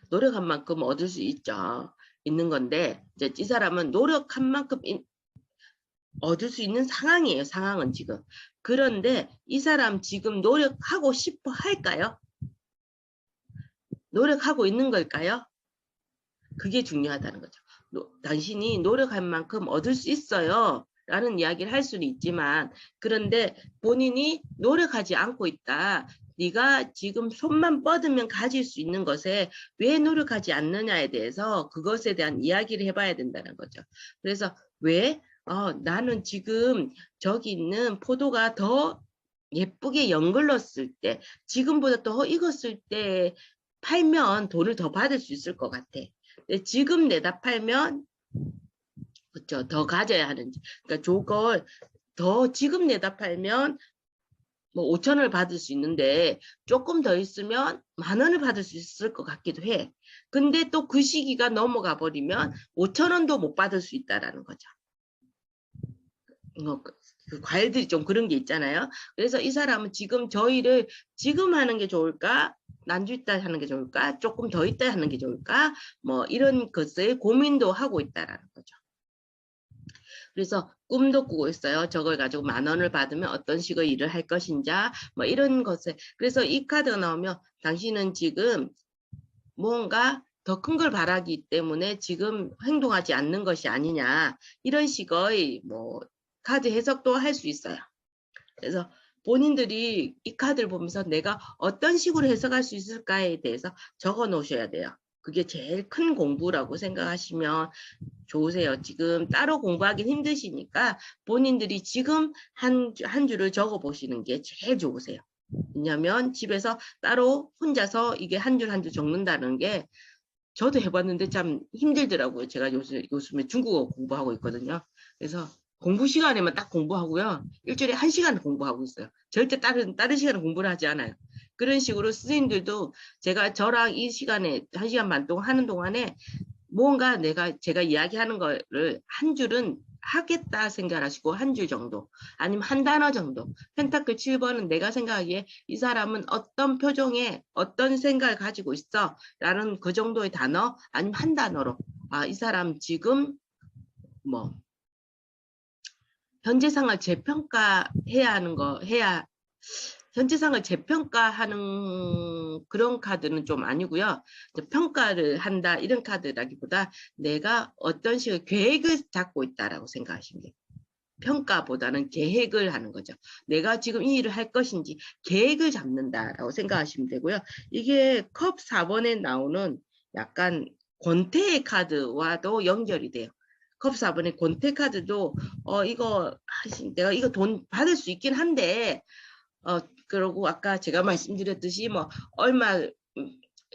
노력한 만큼 얻을 수 있죠. 있는 건데, 이제 이 사람은 노력한 만큼 얻을 수 있는 상황이에요. 상황은 지금. 그런데 이 사람 지금 노력하고 싶어 할까요? 노력하고 있는 걸까요? 그게 중요하다는 거죠. 당신이 노력한 만큼 얻을 수 있어요. 라는 이야기를 할 수는 있지만, 그런데 본인이 노력하지 않고 있다. 네가 지금 손만 뻗으면 가질 수 있는 것에 왜 노력하지 않느냐에 대해서 그것에 대한 이야기를 해봐야 된다는 거죠. 그래서 왜? 나는 지금 저기 있는 포도가 더 예쁘게 연글렀을 때, 지금보다 더 익었을 때 팔면 돈을 더 받을 수 있을 것 같아. 지금 내다 팔면 그렇죠. 더 가져야 하는지. 그러니까 저걸 더 지금 내다 팔면 뭐 5천원을 받을 수 있는데 조금 더 있으면 10,000원을 받을 수 있을 것 같기도 해. 근데 또 그 시기가 넘어가 버리면 5천원도 못 받을 수 있다라는 거죠. 그 과일들이 좀 그런 게 있잖아요. 그래서 이 사람은 지금 저 일을 지금 하는 게 좋을까? 난주 있다 하는 게 좋을까? 조금 더 있다 하는 게 좋을까? 뭐 이런 것을 고민도 하고 있다라는 거죠. 그래서 꿈도 꾸고 있어요. 저걸 가지고 10,000원을 받으면 어떤 식의 일을 할 것인지 뭐 이런 것을. 그래서 이 카드가 나오면 당신은 지금 뭔가 더 큰 걸 바라기 때문에 지금 행동하지 않는 것이 아니냐 이런 식의 뭐 카드 해석도 할 수 있어요. 그래서 본인들이 이 카드를 보면서 내가 어떤 식으로 해석할 수 있을까에 대해서 적어 놓으셔야 돼요. 그게 제일 큰 공부라고 생각하시면 좋으세요. 지금 따로 공부하기 힘드시니까 본인들이 지금 한 주를 적어 보시는 게 제일 좋으세요. 왜냐면 집에서 따로 혼자서 이게 한 줄 한 줄 적는다는 게 저도 해봤는데 참 힘들더라고요. 제가 요즘에 중국어 공부하고 있거든요. 그래서 공부 시간에만 딱 공부하고요. 일주일에 1시간 공부하고 있어요. 절대 다른 시간에 공부를 하지 않아요. 그런 식으로 선생님들도 저랑 이 시간에 1시간 반 동안 하는 동안에 뭔가 제가 이야기하는 거를 한 줄은 하겠다 생각하시고 한 줄 정도 아니면 한 단어 정도. 펜타클 7번은 내가 생각하기에 이 사람은 어떤 표정에 어떤 생각을 가지고 있어 라는 그 정도의 단어 아니면 한 단어로 이 사람 지금 뭐 현재 상을 재평가해야 하는 거 해야 현재상을 재평가하는 그런 카드는 좀 아니고요. 평가를 한다 이런 카드라기보다 내가 어떤 식의 계획을 잡고 있다라고 생각하시면 돼요. 평가보다는 계획을 하는 거죠. 내가 지금 이 일을 할 것인지 계획을 잡는다라고 생각하시면 되고요. 이게 컵 4번에 나오는 약간 권태의 카드와도 연결이 돼요. 컵 4번의 권태 카드도 이거 내가 이거 돈 받을 수 있긴 한데 그러고 아까 제가 말씀드렸듯이 뭐 얼마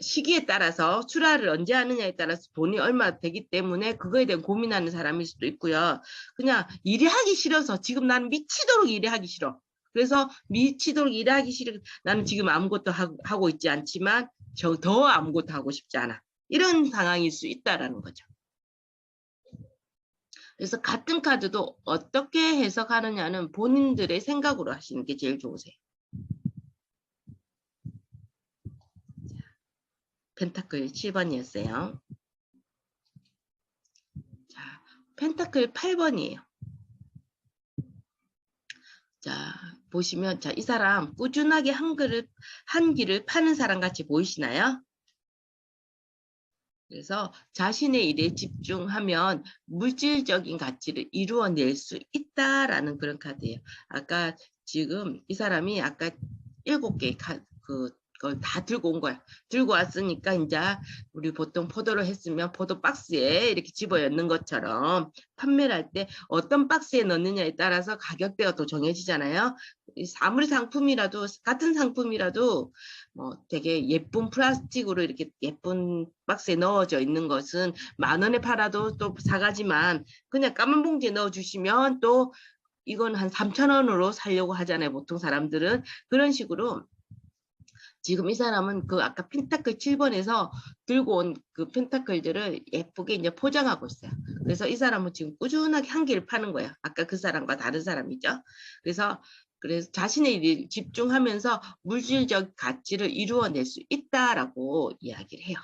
시기에 따라서 출하를 언제 하느냐에 따라서 돈이 얼마 되기 때문에 그거에 대한 고민하는 사람일 수도 있고요. 그냥 일이 하기 싫어서 지금 나는 미치도록 일이 하기 싫어. 그래서 미치도록 일하기 싫어. 나는 지금 아무것도 하고 있지 않지만 더 아무것도 하고 싶지 않아. 이런 상황일 수 있다라는 거죠. 그래서 같은 카드도 어떻게 해석하느냐는 본인들의 생각으로 하시는 게 제일 좋으세요. 펜타클 7번이었어요. 자, 펜타클 8번이에요. 자, 보시면 이 사람 꾸준하게 한 길을 파는 사람 같이 보이시나요? 그래서 자신의 일에 집중하면 물질적인 가치를 이루어낼 수 있다라는 그런 카드예요. 아까 지금 이 사람이 아까 7개의 그걸 다 들고 온 거야. 들고 왔으니까 이제 우리 보통 포도를 했으면 포도 박스에 이렇게 집어 넣는 것처럼 판매를 할 때 어떤 박스에 넣느냐에 따라서 가격대가 또 정해지잖아요. 아무리 상품이라도 같은 상품이라도 뭐 되게 예쁜 플라스틱으로 이렇게 예쁜 박스에 넣어져 있는 것은 10,000원에 팔아도 또 사가지만 그냥 까만 봉지에 넣어주시면 또 이건 한 3,000원으로 사려고 하잖아요. 보통 사람들은 그런 식으로 지금 이 사람은 그 아까 펜타클 7번에서 들고 온 그 펜타클들을 예쁘게 이제 포장하고 있어요. 그래서 이 사람은 지금 꾸준하게 한 개를 파는 거예요. 아까 그 사람과 다른 사람이죠. 그래서 자신의 일에 집중하면서 물질적 가치를 이루어낼 수 있다라고 이야기를 해요.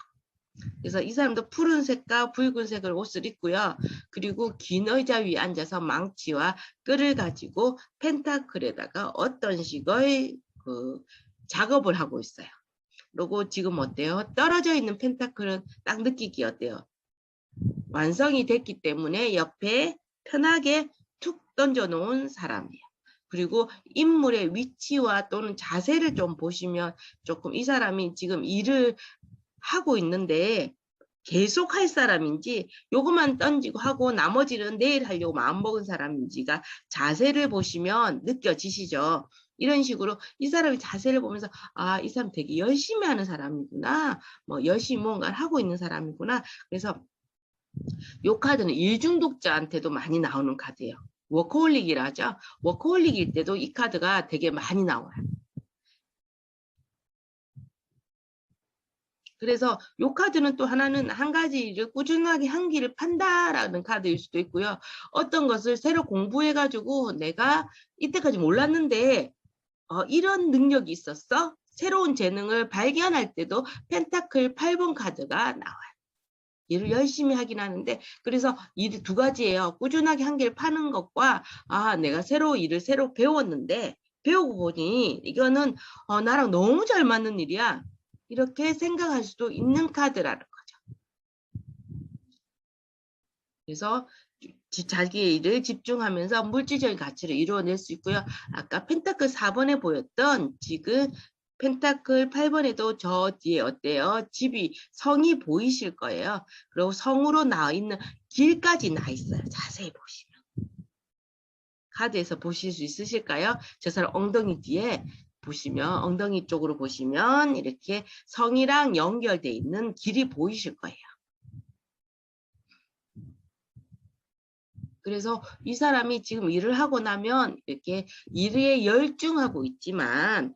그래서 이 사람도 푸른색과 붉은색을 옷을 입고요. 그리고 긴 의자 위에 앉아서 망치와 끌을 가지고 펜타클에다가 어떤 식의 그 작업을 하고 있어요. 그리고 지금 어때요? 떨어져 있는 펜타클은 딱 느끼기 어때요? 완성이 됐기 때문에 옆에 편하게 툭 던져 놓은 사람이에요. 그리고 인물의 위치와 또는 자세를 좀 보시면 조금 이 사람이 지금 일을 하고 있는데 계속 할 사람인지 요것만 던지고 하고 나머지는 내일 하려고 마음먹은 사람인지가 자세를 보시면 느껴지시죠. 이런 식으로 이 사람의 자세를 보면서 아, 이 사람 되게 열심히 하는 사람이구나. 뭐 열심히 뭔가를 하고 있는 사람이구나. 그래서 요 카드는 일중독자한테도 많이 나오는 카드예요. 워커홀릭이라 하죠. 워커홀릭일 때도 이 카드가 되게 많이 나와요. 그래서 이 카드는 또 하나는 한 가지를 꾸준하게 한 길을 판다라는 카드일 수도 있고요. 어떤 것을 새로 공부해가지고 내가 이때까지 몰랐는데 이런 능력이 있었어? 새로운 재능을 발견할 때도 펜타클 8번 카드가 나와요. 일을 열심히 하긴 하는데 그래서 일 두 가지예요. 꾸준하게 한 개를 파는 것과 내가 일을 새로 배웠는데 배우고 보니 이거는 나랑 너무 잘 맞는 일이야. 이렇게 생각할 수도 있는 카드라는 거죠. 그래서 자기의 일을 집중하면서 물질적인 가치를 이루어낼 수 있고요. 아까 펜타클 4번에 보였던 지금 펜타클 8번에도 저 뒤에 어때요? 집이 성이 보이실 거예요. 그리고 성으로 나와 있는 길까지 나 있어요. 자세히 보시면. 카드에서 보실 수 있으실까요? 저 사람 엉덩이 뒤에 보시면 엉덩이 쪽으로 보시면 이렇게 성이랑 연결돼 있는 길이 보이실 거예요. 그래서 이 사람이 지금 일을 하고 나면 이렇게 일에 열중하고 있지만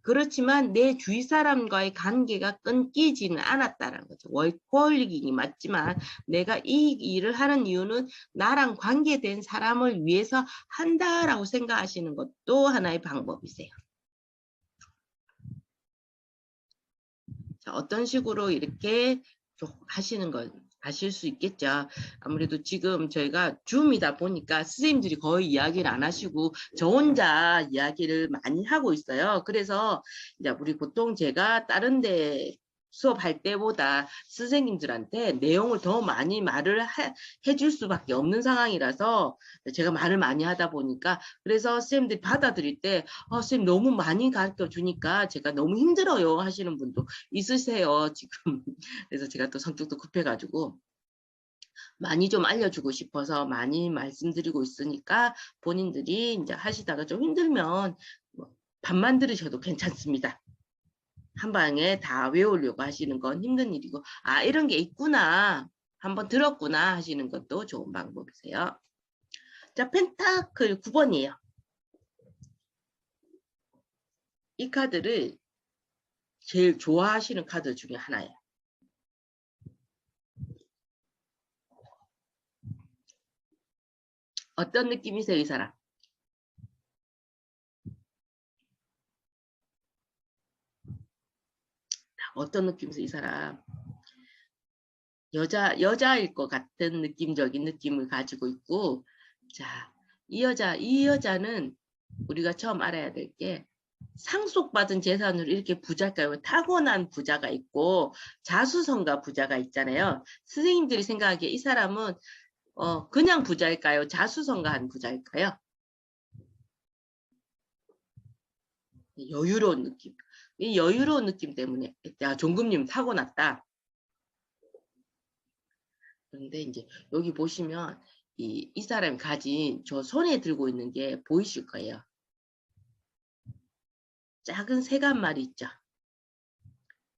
그렇지만 내 주위 사람과의 관계가 끊기지는 않았다는 거죠. 워커홀릭이 맞지만 내가 이 일을 하는 이유는 나랑 관계된 사람을 위해서 한다라고 생각하시는 것도 하나의 방법이세요. 자, 어떤 식으로 이렇게 하시는 건 아실 수 있겠죠. 아무래도 지금 저희가 줌이다 보니까 선생님들이 거의 이야기를 안 하시고 저 혼자 이야기를 많이 하고 있어요. 그래서 이제 우리 보통 제가 다른 데 수업할 때보다 선생님들한테 내용을 더 많이 말을 해줄 수밖에 없는 상황이라서 제가 말을 많이 하다 보니까 그래서 선생님들이 받아들일 때 선생님 너무 많이 가르쳐 주니까 제가 너무 힘들어요 하시는 분도 있으세요 지금. 그래서 제가 또 성격도 급해가지고 많이 좀 알려주고 싶어서 많이 말씀드리고 있으니까 본인들이 이제 하시다가 좀 힘들면 반만 들으셔도 괜찮습니다. 한 방에 다 외우려고 하시는 건 힘든 일이고 이런 게 있구나 한번 들었구나 하시는 것도 좋은 방법이세요. 자, 펜타클 9번이에요. 이 카드를 제일 좋아하시는 카드 중에 하나예요. 어떤 느낌이세요, 이 사람? 어떤 느낌이세요, 이 사람? 여자일 것 같은 느낌적인 느낌을 가지고 있고, 자, 이 여자는 우리가 처음 알아야 될 게 상속받은 재산으로 이렇게 부자일까요? 타고난 부자가 있고 자수성가 부자가 있잖아요. 선생님들이 생각하기에 이 사람은 그냥 부자일까요? 자수성가한 부자일까요? 여유로운 느낌. 이 여유로운 느낌 때문에 야, 종금님 타고났다. 그런데 이제 여기 보시면 이 사람이 가진 저 손에 들고 있는 게 보이실 거예요. 작은 새가 한 마리 있죠.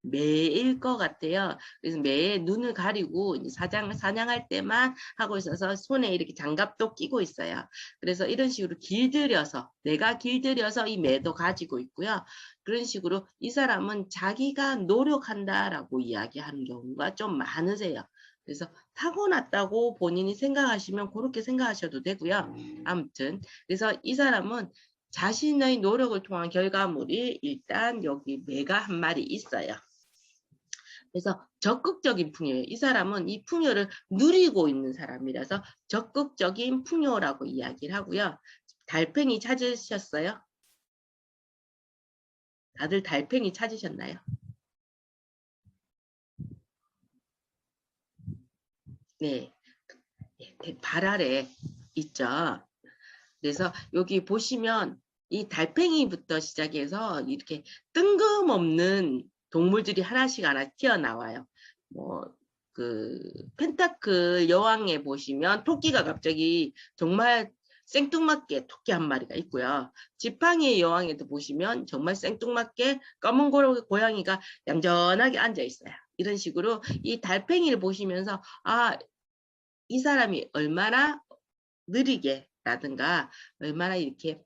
매일 것 같아요. 그래서 매일 눈을 가리고 이제 사냥할 때만 하고 있어서 손에 이렇게 장갑도 끼고 있어요. 그래서 이런 식으로 길들여서 내가 길들여서 이 매도 가지고 있고요. 그런 식으로 이 사람은 자기가 노력한다라고 이야기하는 경우가 좀 많으세요. 그래서 타고났다고 본인이 생각하시면 그렇게 생각하셔도 되고요. 아무튼 그래서 이 사람은 자신의 노력을 통한 결과물이 일단 여기 매가 한 마리 있어요. 그래서 적극적인 풍요예요. 이 사람은 이 풍요를 누리고 있는 사람이라서 적극적인 풍요라고 이야기를 하고요. 달팽이 찾으셨어요? 다들 달팽이 찾으셨나요? 네, 발 아래 있죠. 그래서 여기 보시면 이 달팽이부터 시작해서 이렇게 뜬금없는 동물들이 하나씩 튀어나와요. 뭐, 그, 펜타클 여왕에 보시면 토끼가 갑자기 정말 생뚱맞게 토끼 한 마리가 있고요. 지팡이의 여왕에도 보시면 정말 생뚱맞게 검은 고양이가 얌전하게 앉아 있어요. 이런 식으로 이 달팽이를 보시면서 아, 이 사람이 얼마나 느리게 라든가 얼마나 이렇게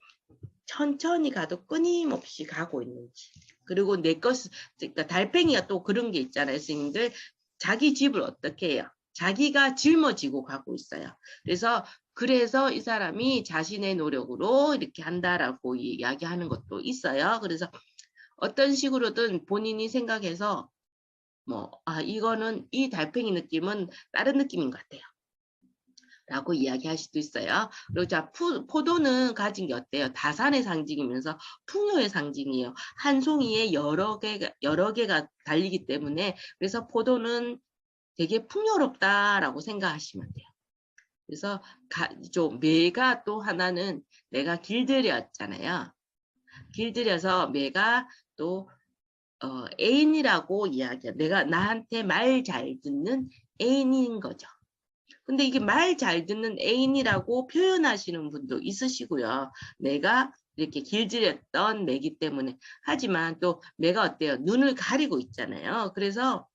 천천히 가도 끊임없이 가고 있는지. 그리고 내 것을, 그러니까 달팽이가 또 그런 게 있잖아요, 선생님들. 자기 집을 어떻게 해요? 자기가 짊어지고 가고 있어요. 그래서 이 사람이 자신의 노력으로 이렇게 한다라고 이야기하는 것도 있어요. 그래서 어떤 식으로든 본인이 생각해서 이거는 이 달팽이 느낌은 다른 느낌인 것 같아요. 라고 이야기할 수도 있어요. 그리고 자, 포도는 가진 게 어때요? 다산의 상징이면서 풍요의 상징이에요. 한 송이에 여러 개가 달리기 때문에 그래서 포도는 되게 풍요롭다라고 생각하시면 돼요. 그래서 좀 매가 또 하나는 내가 길들였잖아요. 길들여서 매가 또 애인이라고 이야기해요. 내가 나한테 말 잘 듣는 애인인 거죠. 근데 이게 말 잘 듣는 애인이라고 표현하시는 분도 있으시고요. 내가 이렇게 길들였던 매기 때문에. 하지만 또 매가 어때요? 눈을 가리고 있잖아요. 그래서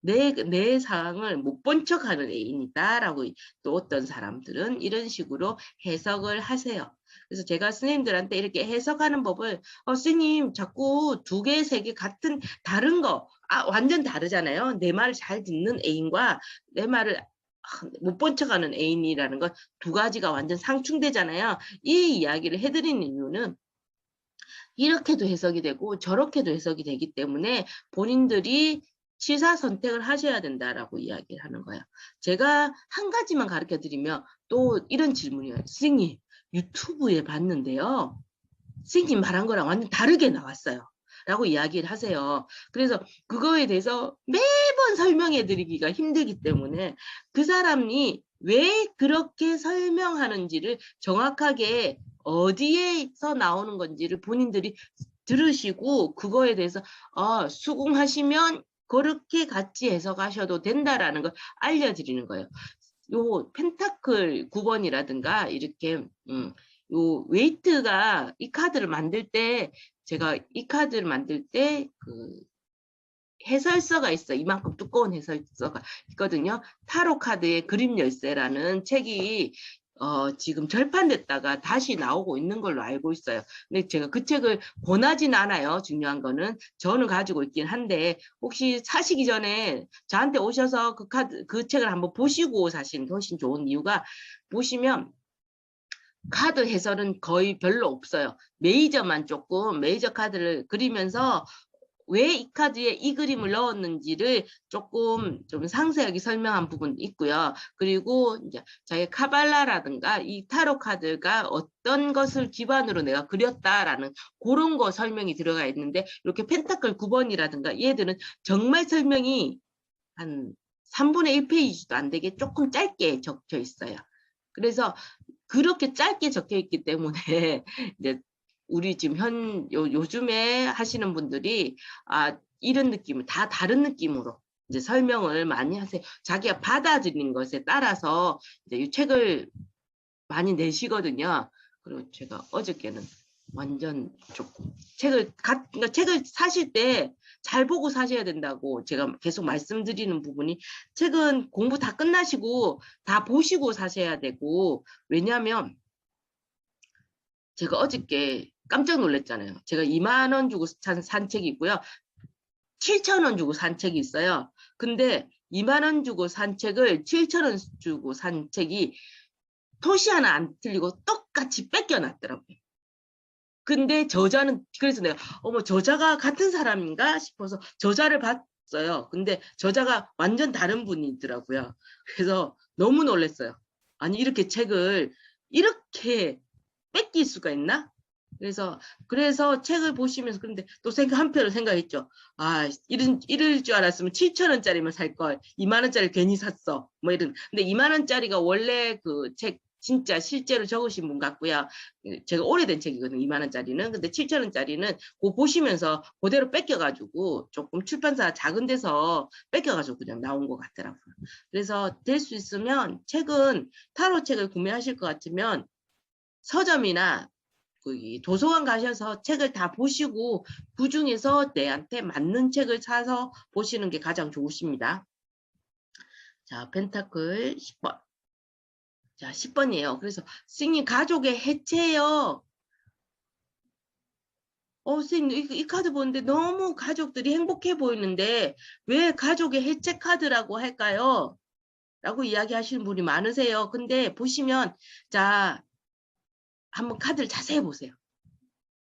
내 상황을 못 본 척하는 애인이다라고 또 어떤 사람들은 이런 식으로 해석을 하세요. 그래서 제가 선생님들한테 이렇게 해석하는 법을 선생님 자꾸 두 개, 세 개 같은 다른 거 완전 다르잖아요. 내 말을 잘 듣는 애인과 내 말을 못 본 척하는 애인이라는 건 두 가지가 완전 상충되잖아요. 이 이야기를 해드리는 이유는 이렇게도 해석이 되고 저렇게도 해석이 되기 때문에 본인들이 취사 선택을 하셔야 된다라고 이야기를 하는 거예요. 제가 한 가지만 가르쳐 드리면 또 이런 질문이에요. 선생님, 유튜브에 봤는데요. 선생님 말한 거랑 완전 다르게 나왔어요. 라고 이야기를 하세요. 그래서 그거에 대해서 매번 설명해 드리기가 힘들기 때문에 그 사람이 왜 그렇게 설명하는지를 정확하게 어디에서 나오는 건지를 본인들이 들으시고 그거에 대해서 수긍하시면 그렇게 같이 해석하셔도 된다라는 걸 알려드리는 거예요. 요 펜타클 9번이라든가 이렇게 요 웨이트가 이 카드를 만들 때 제가 이 카드를 만들 때 그 해설서가 있어. 이만큼 두꺼운 해설서가 있거든요. 타로 카드의 그림 열쇠라는 책이 지금 절판됐다가 다시 나오고 있는 걸로 알고 있어요. 근데 제가 그 책을 권하진 않아요. 중요한 거는 저는 가지고 있긴 한데 혹시 사시기 전에 저한테 오셔서 그 책을 한번 보시고 사시는 게 훨씬 좋은 이유가 보시면 카드 해설은 거의 별로 없어요. 메이저만 조금 메이저 카드를 그리면서 왜 이 카드에 이 그림을 넣었는지를 조금 좀 상세하게 설명한 부분도 있고요. 그리고 이제 저희 카발라라든가 이 타로 카드가 어떤 것을 기반으로 내가 그렸다라는 그런 거 설명이 들어가 있는데 이렇게 펜타클 9번이라든가 얘들은 정말 설명이 한 3분의 1페이지도 안 되게 조금 짧게 적혀 있어요. 그래서 그렇게 짧게 적혀 있기 때문에 이제 우리 지금 요즘에 하시는 분들이 이런 느낌을 다 다른 느낌으로 이제 설명을 많이 하세요. 자기가 받아들이는 것에 따라서 이제 이 책을 많이 내시거든요. 그리고 제가 어저께는 완전 조금 그러니까 책을 사실 때 잘 보고 사셔야 된다고 제가 계속 말씀드리는 부분이, 책은 공부 다 끝나시고 다 보시고 사셔야 되고, 왜냐하면 제가 어저께 깜짝 놀랐잖아요. 제가 2만 원 주고 산 책이 있고요. 7천 원 주고 산 책이 있어요. 근데 2만 원 주고 산 책을 7천 원 주고 산 책이 토시 하나 안 틀리고 똑같이 뺏겨놨더라고요. 근데 저자는, 그래서 내가 어머 저자가 같은 사람인가 싶어서 저자를 봤어요. 근데 저자가 완전 다른 분이더라고요. 그래서 너무 놀랐어요. 아니 이렇게 책을 이렇게 뺏길 수가 있나? 그래서 책을 보시면서, 그런데 또 한편으로 생각했죠. 이럴 줄 알았으면 7천 원짜리만 살 걸, 2만 원짜리 괜히 샀어. 뭐 이런. 근데 2만 원짜리가 원래 그 책 진짜 실제로 적으신 분 같고요. 제가 오래된 책이거든요. 2만 원짜리는. 근데 7천 원짜리는 그거 보시면서 그대로 뺏겨가지고 조금 출판사 작은 데서 뺏겨가지고 그냥 나온 것 같더라고요. 그래서 될 수 있으면 타로 책을 구매하실 것 같으면 서점이나 도서관 가셔서 책을 다 보시고 그 중에서 내한테 맞는 책을 사서 보시는 게 가장 좋으십니다. 자, 펜타클 10번. 자, 10번이에요. 그래서 선생님 가족의 해체요. 선생님 이 카드 보는데 너무 가족들이 행복해 보이는데 왜 가족의 해체 카드라고 할까요? 라고 이야기하시는 분이 많으세요. 근데 보시면, 자, 한번 카드를 자세히 보세요.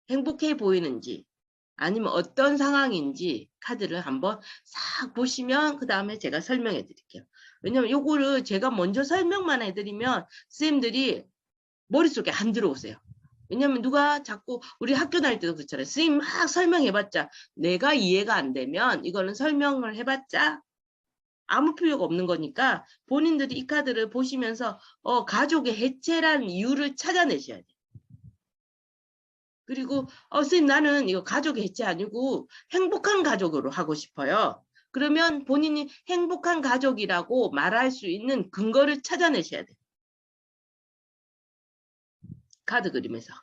행복해 보이는지 아니면 어떤 상황인지 카드를 한번 싹 보시면 그 다음에 제가 설명해 드릴게요. 왜냐면 요거를 제가 먼저 설명만 해드리면 선생님들이 머릿속에 안 들어오세요. 왜냐면 누가 자꾸, 우리 학교 다닐 때도 그렇잖아요. 선생님 막 설명해봤자 내가 이해가 안 되면 이거는 설명을 해봤자 아무 필요가 없는 거니까 본인들이 이 카드를 보시면서 가족의 해체란 이유를 찾아내셔야 돼요. 그리고 선생님 나는 이거 가족의 해체 아니고 행복한 가족으로 하고 싶어요. 그러면 본인이 행복한 가족이라고 말할 수 있는 근거를 찾아내셔야 돼요. 카드 그림에서.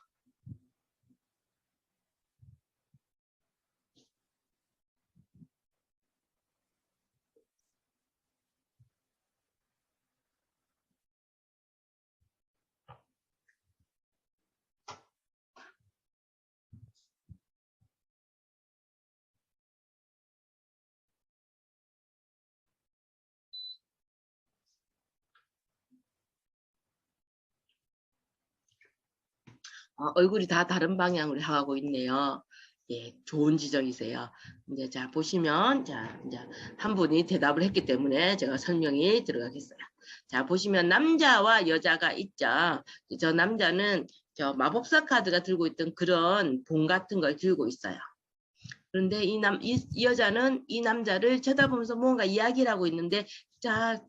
얼굴이 다 다른 방향으로 향하고 있네요. 예, 좋은 지적이세요. 이제 자 보시면, 자 이제 한 분이 대답을 했기 때문에 제가 설명이 들어가겠어요. 자 보시면 남자와 여자가 있죠. 저 남자는 저 마법사 카드가 들고 있던 그런 봉 같은 걸 들고 있어요. 그런데 이 여자는 이 남자를 쳐다보면서 뭔가 이야기를 하고 있는데, 자,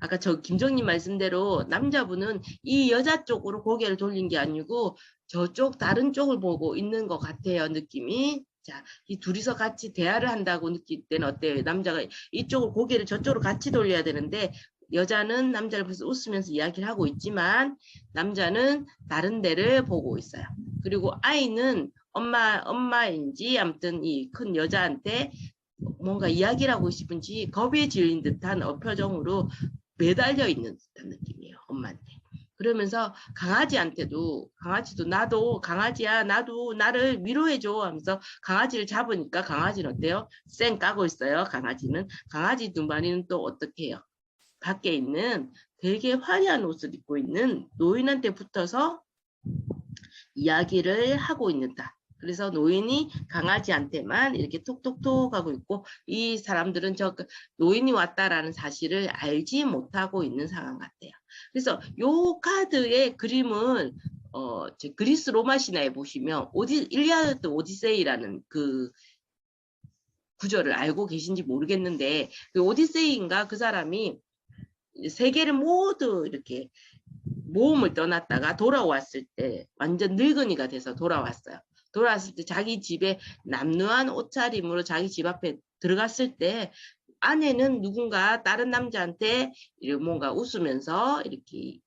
아까 저 김정님 말씀대로 남자분은 이 여자 쪽으로 고개를 돌린 게 아니고 저쪽 다른 쪽을 보고 있는 것 같아요, 느낌이. 자, 이 둘이서 같이 대화를 한다고 느낄 때는 어때요? 남자가 이쪽으로 고개를 저쪽으로 같이 돌려야 되는데 여자는 남자를 보면서 웃으면서 이야기를 하고 있지만 남자는 다른 데를 보고 있어요. 그리고 아이는 엄마인지 아무튼 이 큰 여자한테 뭔가 이야기를 하고 싶은지 겁에 질린 듯한 표정으로 매달려 있는 듯한 느낌이에요. 엄마한테. 그러면서 강아지도 나도 강아지야, 나도 나를 위로해줘 하면서 강아지를 잡으니까 강아지는 어때요? 쌩 까고 있어요. 강아지 두 마리는 또 어떻게 해요? 밖에 있는 되게 화려한 옷을 입고 있는 노인한테 붙어서 이야기를 하고 있는다. 그래서 노인이 강아지한테만 이렇게 톡톡톡 하고 있고 이 사람들은 노인이 왔다라는 사실을 알지 못하고 있는 상황 같아요. 그래서 요 카드의 그림을 그리스 로마 신화에 보시면 일리아드 오디세이라는 그 구절을 알고 계신지 모르겠는데 그 오디세이인가 그 사람이 세계를 모두 이렇게 모험을 떠났다가 돌아왔을 때 완전 늙은이가 돼서 돌아왔어요. 돌아왔을 때 자기 집에 남루한 옷차림으로 자기 집 앞에 들어갔을 때 아내는 누군가 다른 남자한테 뭔가 웃으면서 이렇게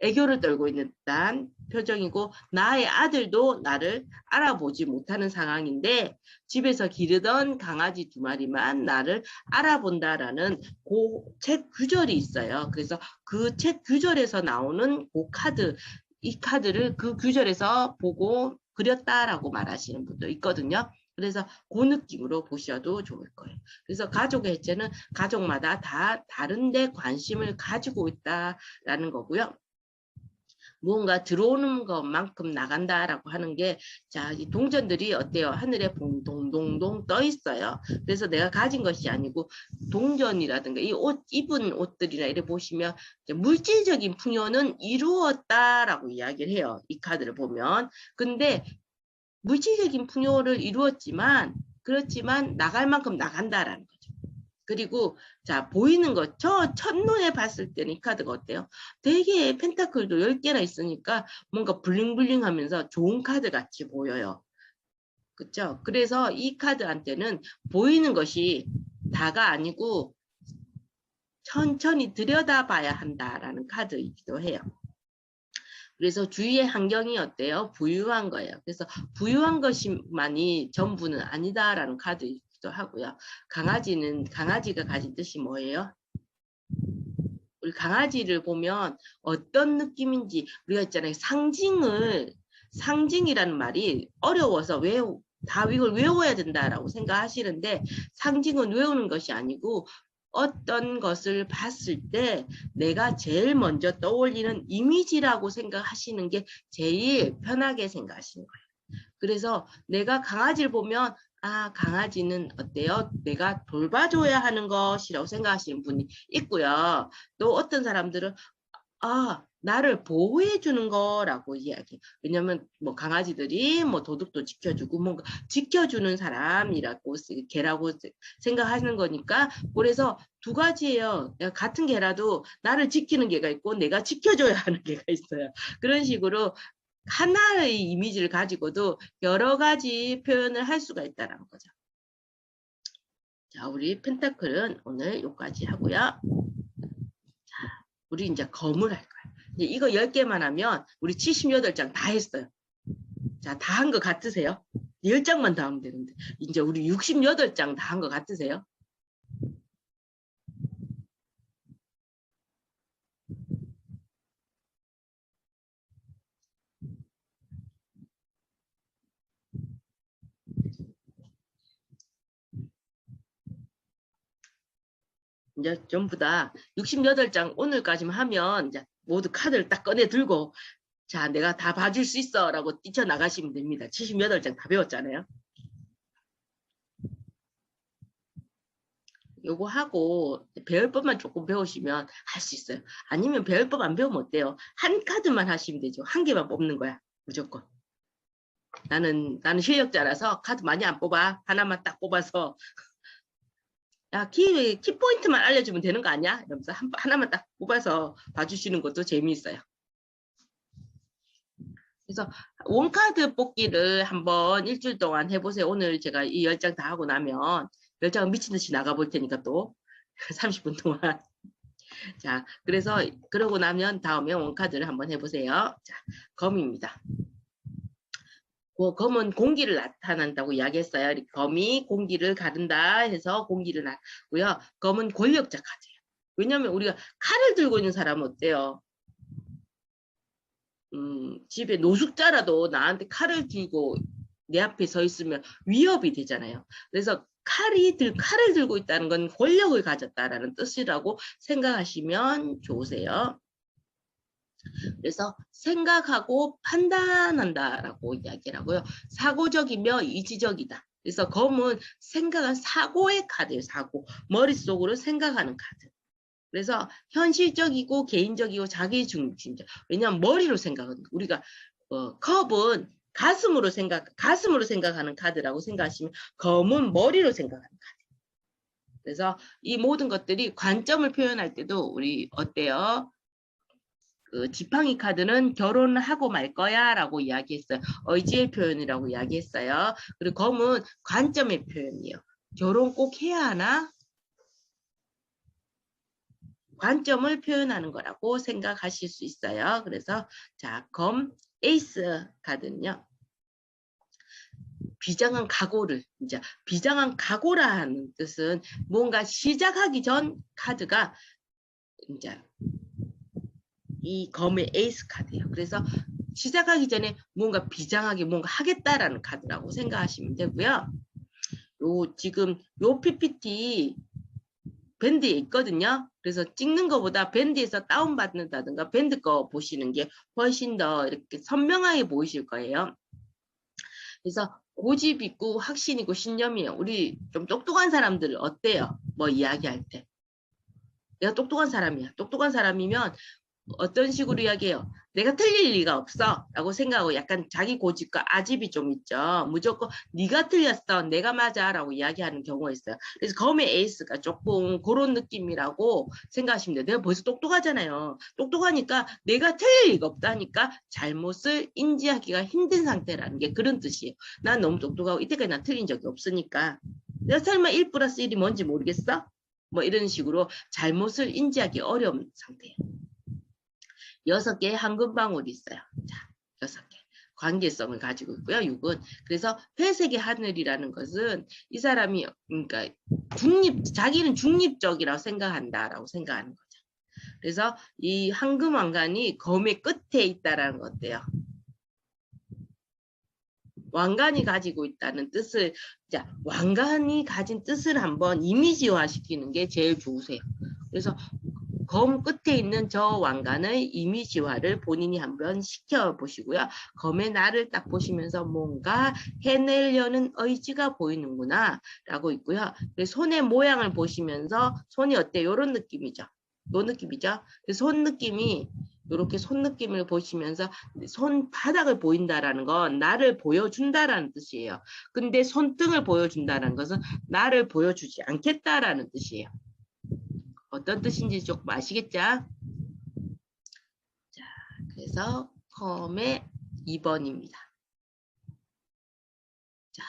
애교를 떨고 있는 듯한 표정이고 나의 아들도 나를 알아보지 못하는 상황인데 집에서 기르던 강아지 2마리만 나를 알아본다라는 그 책 규절이 있어요. 그래서 그 책 규절에서 나오는 그 카드, 이 카드를 그 규절에서 보고 그렸다라고 말하시는 분도 있거든요. 그래서 그 느낌으로 보셔도 좋을 거예요. 그래서 가족의 해체는 가족마다 다 다른데 관심을 가지고 있다라는 거고요. 무언가 들어오는 것만큼 나간다라고 하는 게, 자, 이 동전들이 어때요? 하늘에 동동동 떠 있어요. 그래서 내가 가진 것이 아니고 동전이라든가 이 옷, 입은 옷들이나 이래 보시면 물질적인 풍요는 이루었다라고 이야기를 해요. 이 카드를 보면. 근데 물질적인 풍요를 이루었지만 그렇지만 나갈 만큼 나간다라는 거죠. 그리고 자 보이는 거 저 첫눈에 봤을 때는 이 카드가 어때요? 되게 펜타클도 10개나 있으니까 뭔가 블링블링하면서 좋은 카드 같이 보여요. 그렇죠? 그래서 이 카드한테는 보이는 것이 다가 아니고 천천히 들여다봐야 한다라는 카드이기도 해요. 그래서 주위의 환경이 어때요? 부유한 거예요. 그래서 부유한 것만이 전부는 아니다라는 카드이기도 하고요. 강아지가 가진 뜻이 뭐예요? 우리 강아지를 보면 어떤 느낌인지 우리가 있잖아요. 상징이라는 말이 어려워서 이걸 외워야 된다라고 생각하시는데 상징은 외우는 것이 아니고 어떤 것을 봤을 때 내가 제일 먼저 떠올리는 이미지라고 생각하시는 게 제일 편하게 생각하시는 거예요. 그래서 내가 강아지를 보면 아, 강아지는 어때요? 내가 돌봐줘야 하는 것이라고 생각하시는 분이 있고요. 또 어떤 사람들은 아, 나를 보호해 주는 거라고 이야기. 왜냐면 뭐 강아지들이 뭐 도둑도 지켜주고 뭔가 지켜주는 사람이라고 개라고 생각하는 거니까 그래서 두 가지예요. 같은 개라도 나를 지키는 개가 있고 내가 지켜줘야 하는 개가 있어요. 그런 식으로 하나의 이미지를 가지고도 여러 가지 표현을 할 수가 있다는 거죠. 자, 우리 펜타클은 오늘 여기까지 하고요. 자, 우리 이제 검을 할 거예요. 이제 이거 10개만 하면 우리 78장 다 했어요. 자, 다 한 거 같으세요? 10장만 더 하면 되는데 이제 우리 68장 다 한 거 같으세요? 이제 전부 다 68장 오늘까지만 하면 이제 모두 카드를 딱 꺼내 들고 자, 내가 다 봐줄 수 있어 라고 뛰쳐나가시면 됩니다. 78장 다 배웠잖아요. 요거 하고 배울 법만 조금 배우시면 할 수 있어요. 아니면 배울 법 안 배우면 어때요? 한 카드만 하시면 되죠. 한 개만 뽑는 거야. 무조건. 나는 실력자라서 카드 많이 안 뽑아. 하나만 딱 뽑아서 야, 키포인트만 알려주면 되는 거 아니야? 이러면서 하나만 딱 뽑아서 봐주시는 것도 재미있어요. 그래서 원카드 뽑기를 한번 일주일 동안 해보세요. 오늘 제가 이 10장 다 하고 나면 10장은 미친듯이 나가볼 테니까 또 30분 동안. 자, 그래서 그러고 나면 다음에 원카드를 한번 해보세요. 자, 검입니다. 검은 공기를 나타난다고 이야기했어요. 검이 공기를 가른다 해서 공기를 나고요. 검은 권력자 카드예요. 왜냐하면 우리가 칼을 들고 있는 사람은 어때요? 집에 노숙자라도 나한테 칼을 들고 내 앞에 서 있으면 위협이 되잖아요. 그래서 칼을 들고 있다는 건 권력을 가졌다라는 뜻이라고 생각하시면 좋으세요. 그래서 생각하고 판단한다라고 이야기를 하고요. 사고적이며 이지적이다. 그래서 검은 생각은 사고의 카드예요. 사고. 머릿속으로 생각하는 카드. 그래서 현실적이고 개인적이고 자기중심적. 왜냐하면 머리로 생각하는 우리가 컵은 가슴으로 생각하는 카드라고 생각하시면 검은 머리로 생각하는 카드. 그래서 이 모든 것들이 관점을 표현할 때도 우리 어때요? 그 지팡이 카드는 결혼하고 말 거야 라고 이야기했어요. 의지의 표현이라고 이야기했어요. 그리고 검은 관점의 표현이에요. 결혼 꼭 해야 하나? 관점을 표현하는 거라고 생각하실 수 있어요. 그래서 자, 검 에이스 카드는요. 비장한 각오를, 이제 비장한 각오라는 뜻은 뭔가 시작하기 전 카드가 이제 이 검의 에이스 카드예요. 그래서 시작하기 전에 뭔가 비장하게 뭔가 하겠다라는 카드라고 생각하시면 되고요. 지금 요 PPT 밴드에 있거든요. 그래서 찍는 것보다 밴드에서 다운받는다든가 밴드 거 보시는 게 훨씬 더 이렇게 선명하게 보이실 거예요. 그래서 고집 있고 확신 있고 신념이에요. 우리 좀 똑똑한 사람들 어때요? 뭐 이야기할 때. 내가 똑똑한 사람이야. 똑똑한 사람이면 어떤 식으로 이야기해요? 내가 틀릴 리가 없어 라고 생각하고 약간 자기 고집과 아집이 좀 있죠. 무조건 네가 틀렸어 내가 맞아 라고 이야기하는 경우가 있어요. 그래서 검의 에이스가 조금 그런 느낌이라고 생각하시면 돼요. 내가 벌써 똑똑하잖아요. 똑똑하니까 내가 틀릴 리가 없다니까 잘못을 인지하기가 힘든 상태라는 게 그런 뜻이에요. 난 너무 똑똑하고 이때까지 난 틀린 적이 없으니까 내가 설마 1 플러스 1이 뭔지 모르겠어? 뭐 이런 식으로 잘못을 인지하기 어려운 상태예요. 6개의 황금방울이 있어요. 자, 6개. 관계성을 가지고 있고요. 6은. 그래서 회색의 하늘이라는 것은 이 사람이 그러니까 자기는 중립적이라고 생각한다라고 생각하는 거죠. 그래서 이 황금 왕관이 검의 끝에 있다라는 것 어때요? 왕관이 가지고 있다는 뜻을 자, 왕관이 가진 뜻을 한번 이미지화 시키는 게 제일 좋으세요. 그래서 검 끝에 있는 저 왕관의 이미지화를 본인이 한번 시켜보시고요. 검의 날을 딱 보시면서 뭔가 해내려는 의지가 보이는구나 라고 있고요. 손의 모양을 보시면서 손이 어때요? 이런 느낌이죠. 요 느낌이죠. 손 느낌이 이렇게 손 느낌을 보시면서 손바닥을 보인다라는 건 나를 보여준다라는 뜻이에요. 근데 손등을 보여준다는 것은 나를 보여주지 않겠다라는 뜻이에요. 어떤 뜻인지 조금 아시겠죠? 자, 그래서 검의 2번입니다. 자,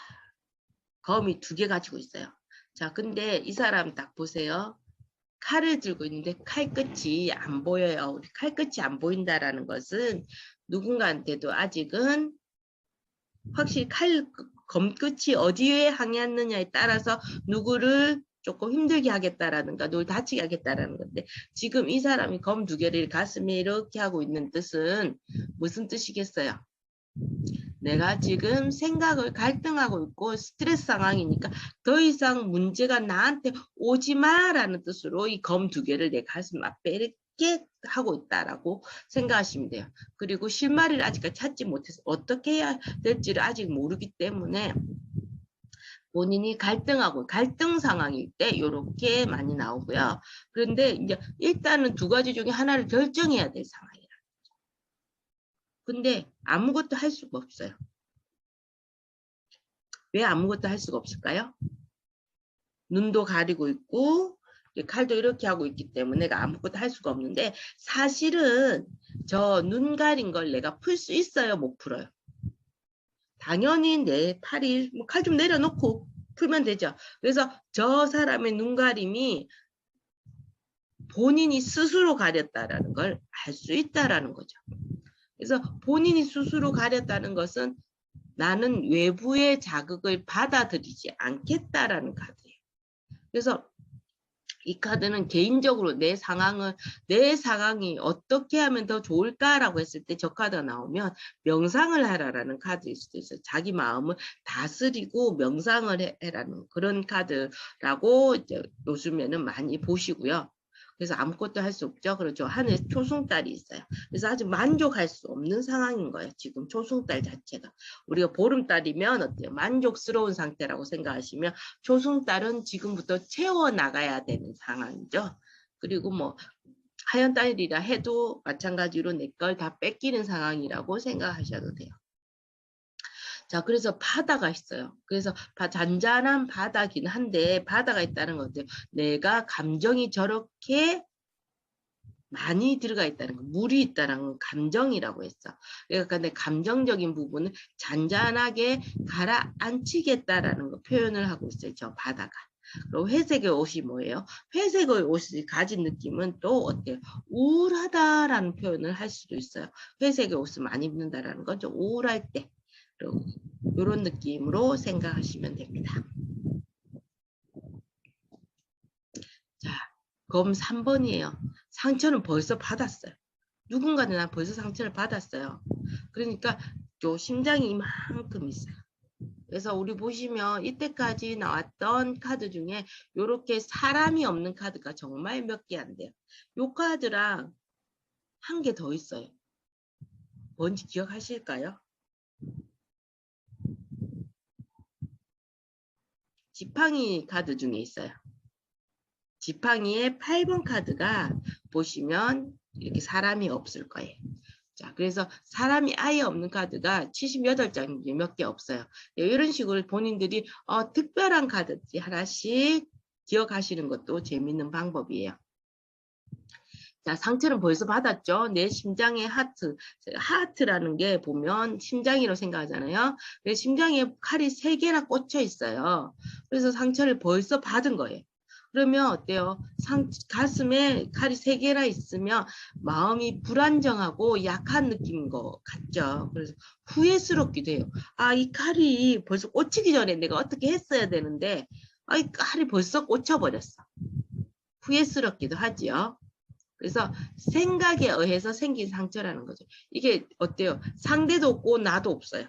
검이 2개 가지고 있어요. 자, 근데 이 사람 딱 보세요. 칼을 들고 있는데 칼끝이 안 보여요. 우리 칼끝이 안 보인다라는 것은 누군가한테도 아직은 확실히 검끝이 어디에 향했느냐에 따라서 누구를 조금 힘들게 하겠다라는가 누굴 다치게 하겠다라는 건데 지금 이 사람이 검 2개를 가슴에 이렇게 하고 있는 뜻은 무슨 뜻이겠어요? 내가 지금 생각을 갈등하고 있고 스트레스 상황이니까 더 이상 문제가 나한테 오지 마라는 뜻으로 이 검 2개를 내 가슴 앞에 이렇게 하고 있다라고 생각하시면 돼요. 그리고 실마리를 아직까지 찾지 못해서 어떻게 해야 될지를 아직 모르기 때문에 본인이 갈등 상황일 때 이렇게 많이 나오고요. 그런데 이제 일단은 2가지 중에 하나를 결정해야 될 상황이라. 근데 아무것도 할 수가 없어요. 왜 아무것도 할 수가 없을까요? 눈도 가리고 있고 칼도 이렇게 하고 있기 때문에 내가 아무것도 할 수가 없는데 사실은 저 눈 가린 걸 내가 풀 수 있어요? 못 풀어요? 당연히 내 팔이 칼 좀 내려놓고 풀면 되죠. 그래서 저 사람의 눈 가림이 본인이 스스로 가렸다라는 걸 알 수 있다라는 거죠. 그래서 본인이 스스로 가렸다는 것은 나는 외부의 자극을 받아들이지 않겠다라는 카드예요. 그래서 이 카드는 개인적으로 내 상황이 어떻게 하면 더 좋을까라고 했을 때 저 카드가 나오면 명상을 하라라는 카드일 수도 있어요. 자기 마음을 다스리고 명상을 해라는 그런 카드라고 이제 요즘에는 많이 보시고요. 그래서 아무것도 할 수 없죠. 그렇죠. 하늘에 초승달이 있어요. 그래서 아직 만족할 수 없는 상황인 거예요. 지금 초승달 자체가. 우리가 보름달이면 어때요? 만족스러운 상태라고 생각하시면 초승달은 지금부터 채워나가야 되는 상황이죠. 그리고 뭐 하얀 달이라 해도 마찬가지로 내 걸 다 뺏기는 상황이라고 생각하셔도 돼요. 자, 그래서 바다가 있어요. 그래서 잔잔한 바다긴 한데 바다가 있다는 것 같아요. 내가 감정이 저렇게 많이 들어가 있다는 거, 물이 있다는 건 감정이라고 했어. 그러니까 내 감정적인 부분을 잔잔하게 가라앉히겠다라는 거 표현을 하고 있어요. 저 바다가. 그리고 회색의 옷이 뭐예요? 회색의 옷이 가진 느낌은 또 어때요? 우울하다라는 표현을 할 수도 있어요. 회색의 옷을 많이 입는다라는 건 좀 우울할 때. 이런 느낌으로 생각하시면 됩니다. 자, 검 3번이에요. 상처는 벌써 받았어요. 누군가는 난 벌써 상처를 받았어요. 그러니까 요 심장이 이만큼 있어요. 그래서 우리 보시면 이때까지 나왔던 카드 중에 이렇게 사람이 없는 카드가 정말 몇 개 안 돼요. 요 카드랑 한 개 더 있어요. 뭔지 기억하실까요? 지팡이 카드 중에 있어요. 지팡이의 8번 카드가 보시면 이렇게 사람이 없을 거예요. 자, 그래서 사람이 아예 없는 카드가 78장이 몇 개 없어요. 이런 식으로 본인들이 특별한 카드 하나씩 기억하시는 것도 재밌는 방법이에요. 자, 상처는 벌써 받았죠. 내 심장의 하트. 하트라는 게 보면 심장이라고 생각하잖아요. 심장에 칼이 3개나 꽂혀 있어요. 그래서 상처를 벌써 받은 거예요. 그러면 어때요? 가슴에 칼이 3개나 있으면 마음이 불안정하고 약한 느낌인 것 같죠. 그래서 후회스럽기도 해요. 아, 이 칼이 벌써 꽂히기 전에 내가 어떻게 했어야 되는데, 이 칼이 벌써 꽂혀버렸어. 후회스럽기도 하지요. 그래서 생각에 의해서 생긴 상처라는 거죠. 이게 어때요? 상대도 없고 나도 없어요.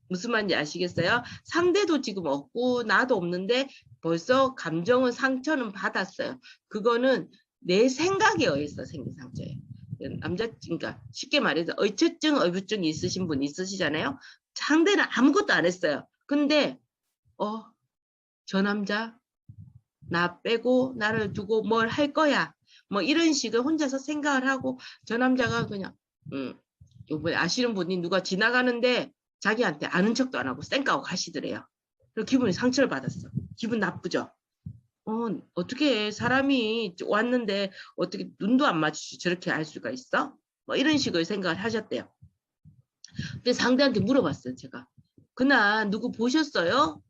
무슨 말인지 아시겠어요? 상대도 지금 없고 나도 없는데 벌써 감정은 상처는 받았어요. 그거는 내 생각에 의해서 생긴 상처예요. 그러니까 쉽게 말해서 의처증, 의부증이 있으신 분 있으시잖아요. 상대는 아무것도 안 했어요. 근데 저 남자 나 빼고 나를 두고 뭘 할 거야. 뭐 이런 식으로 혼자서 생각을 하고 저 남자가 그냥 요번에 아시는 분이 누가 지나가는데 자기한테 아는 척도 안 하고 쌩까고 가시더래요. 그리고 기분이 상처를 받았어. 기분 나쁘죠? 어떻게 사람이 왔는데 어떻게 눈도 안 마주치고 저렇게 할 수가 있어? 뭐 이런 식으로 생각을 하셨대요. 근데 상대한테 물어봤어요, 제가. 그날 누구 보셨어요?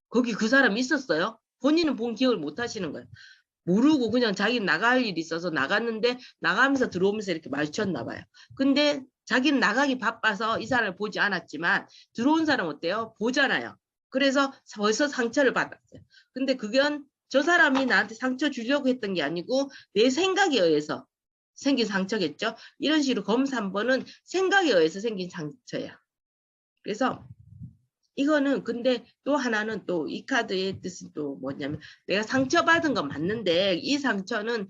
거기 그 사람 있었어요? 본인은 본 기억을 못 하시는 거예요. 모르고 그냥 자기는 나갈 일이 있어서 나갔는데 나가면서 들어오면서 이렇게 마주쳤나 봐요. 근데 자기는 나가기 바빠서 이 사람을 보지 않았지만 들어온 사람 어때요? 보잖아요. 그래서 벌써 상처를 받았어요. 근데 그건 저 사람이 나한테 상처 주려고 했던 게 아니고 내 생각에 의해서 생긴 상처겠죠. 이런 식으로 검 3번은 생각에 의해서 생긴 상처예요. 그래서 이거는 근데 또 하나는 또 이 카드의 뜻은 또 뭐냐면 내가 상처받은 건 맞는데 이 상처는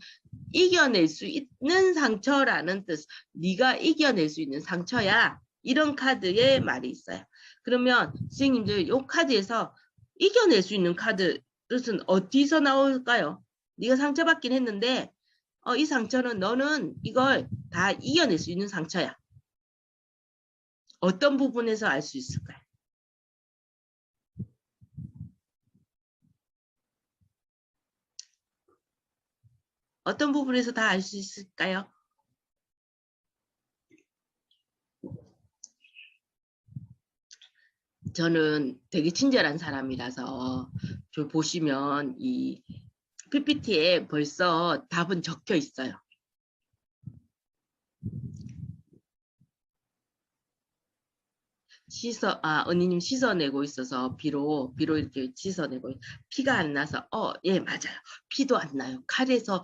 이겨낼 수 있는 상처라는 뜻. 네가 이겨낼 수 있는 상처야. 이런 카드의 말이 있어요. 그러면 선생님들 이 카드에서 이겨낼 수 있는 카드 뜻은 어디서 나올까요? 네가 상처받긴 했는데 이 상처는 너는 이걸 다 이겨낼 수 있는 상처야. 어떤 부분에서 알 수 있을까요? 어떤 부분에서 다 알 수 있을까요? 저는 되게 친절한 사람이라서 저 보시면 이 PPT에 벌써 답은 적혀 있어요. 언니님 씻어내고 있어서 비로 이렇게 씻어내고 피가 안 나서 예 맞아요. 피도 안 나요. 칼에서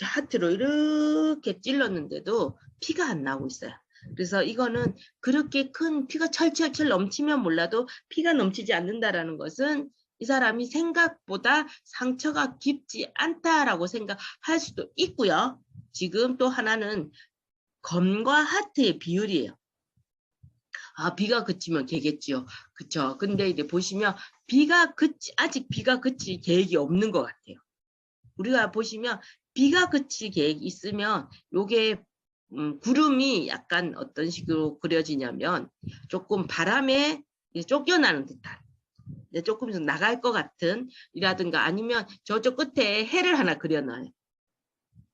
하트로 이렇게 찔렀는데도 피가 안 나고 있어요. 그래서 이거는 그렇게 큰 피가 철철철 넘치면 몰라도 피가 넘치지 않는다라는 것은 이 사람이 생각보다 상처가 깊지 않다라고 생각할 수도 있고요. 지금 또 하나는 검과 하트의 비율이에요. 비가 그치면 개겠지요. 그쵸. 근데 이제 보시면 아직 비가 그칠 계획이 없는 것 같아요. 우리가 보시면 비가 그칠 계획이 있으면 요게 구름이 약간 어떤 식으로 그려지냐면 조금 바람에 쫓겨나는 듯한 조금 나갈 것 같은 이라든가 아니면 저쪽 끝에 해를 하나 그려놔요.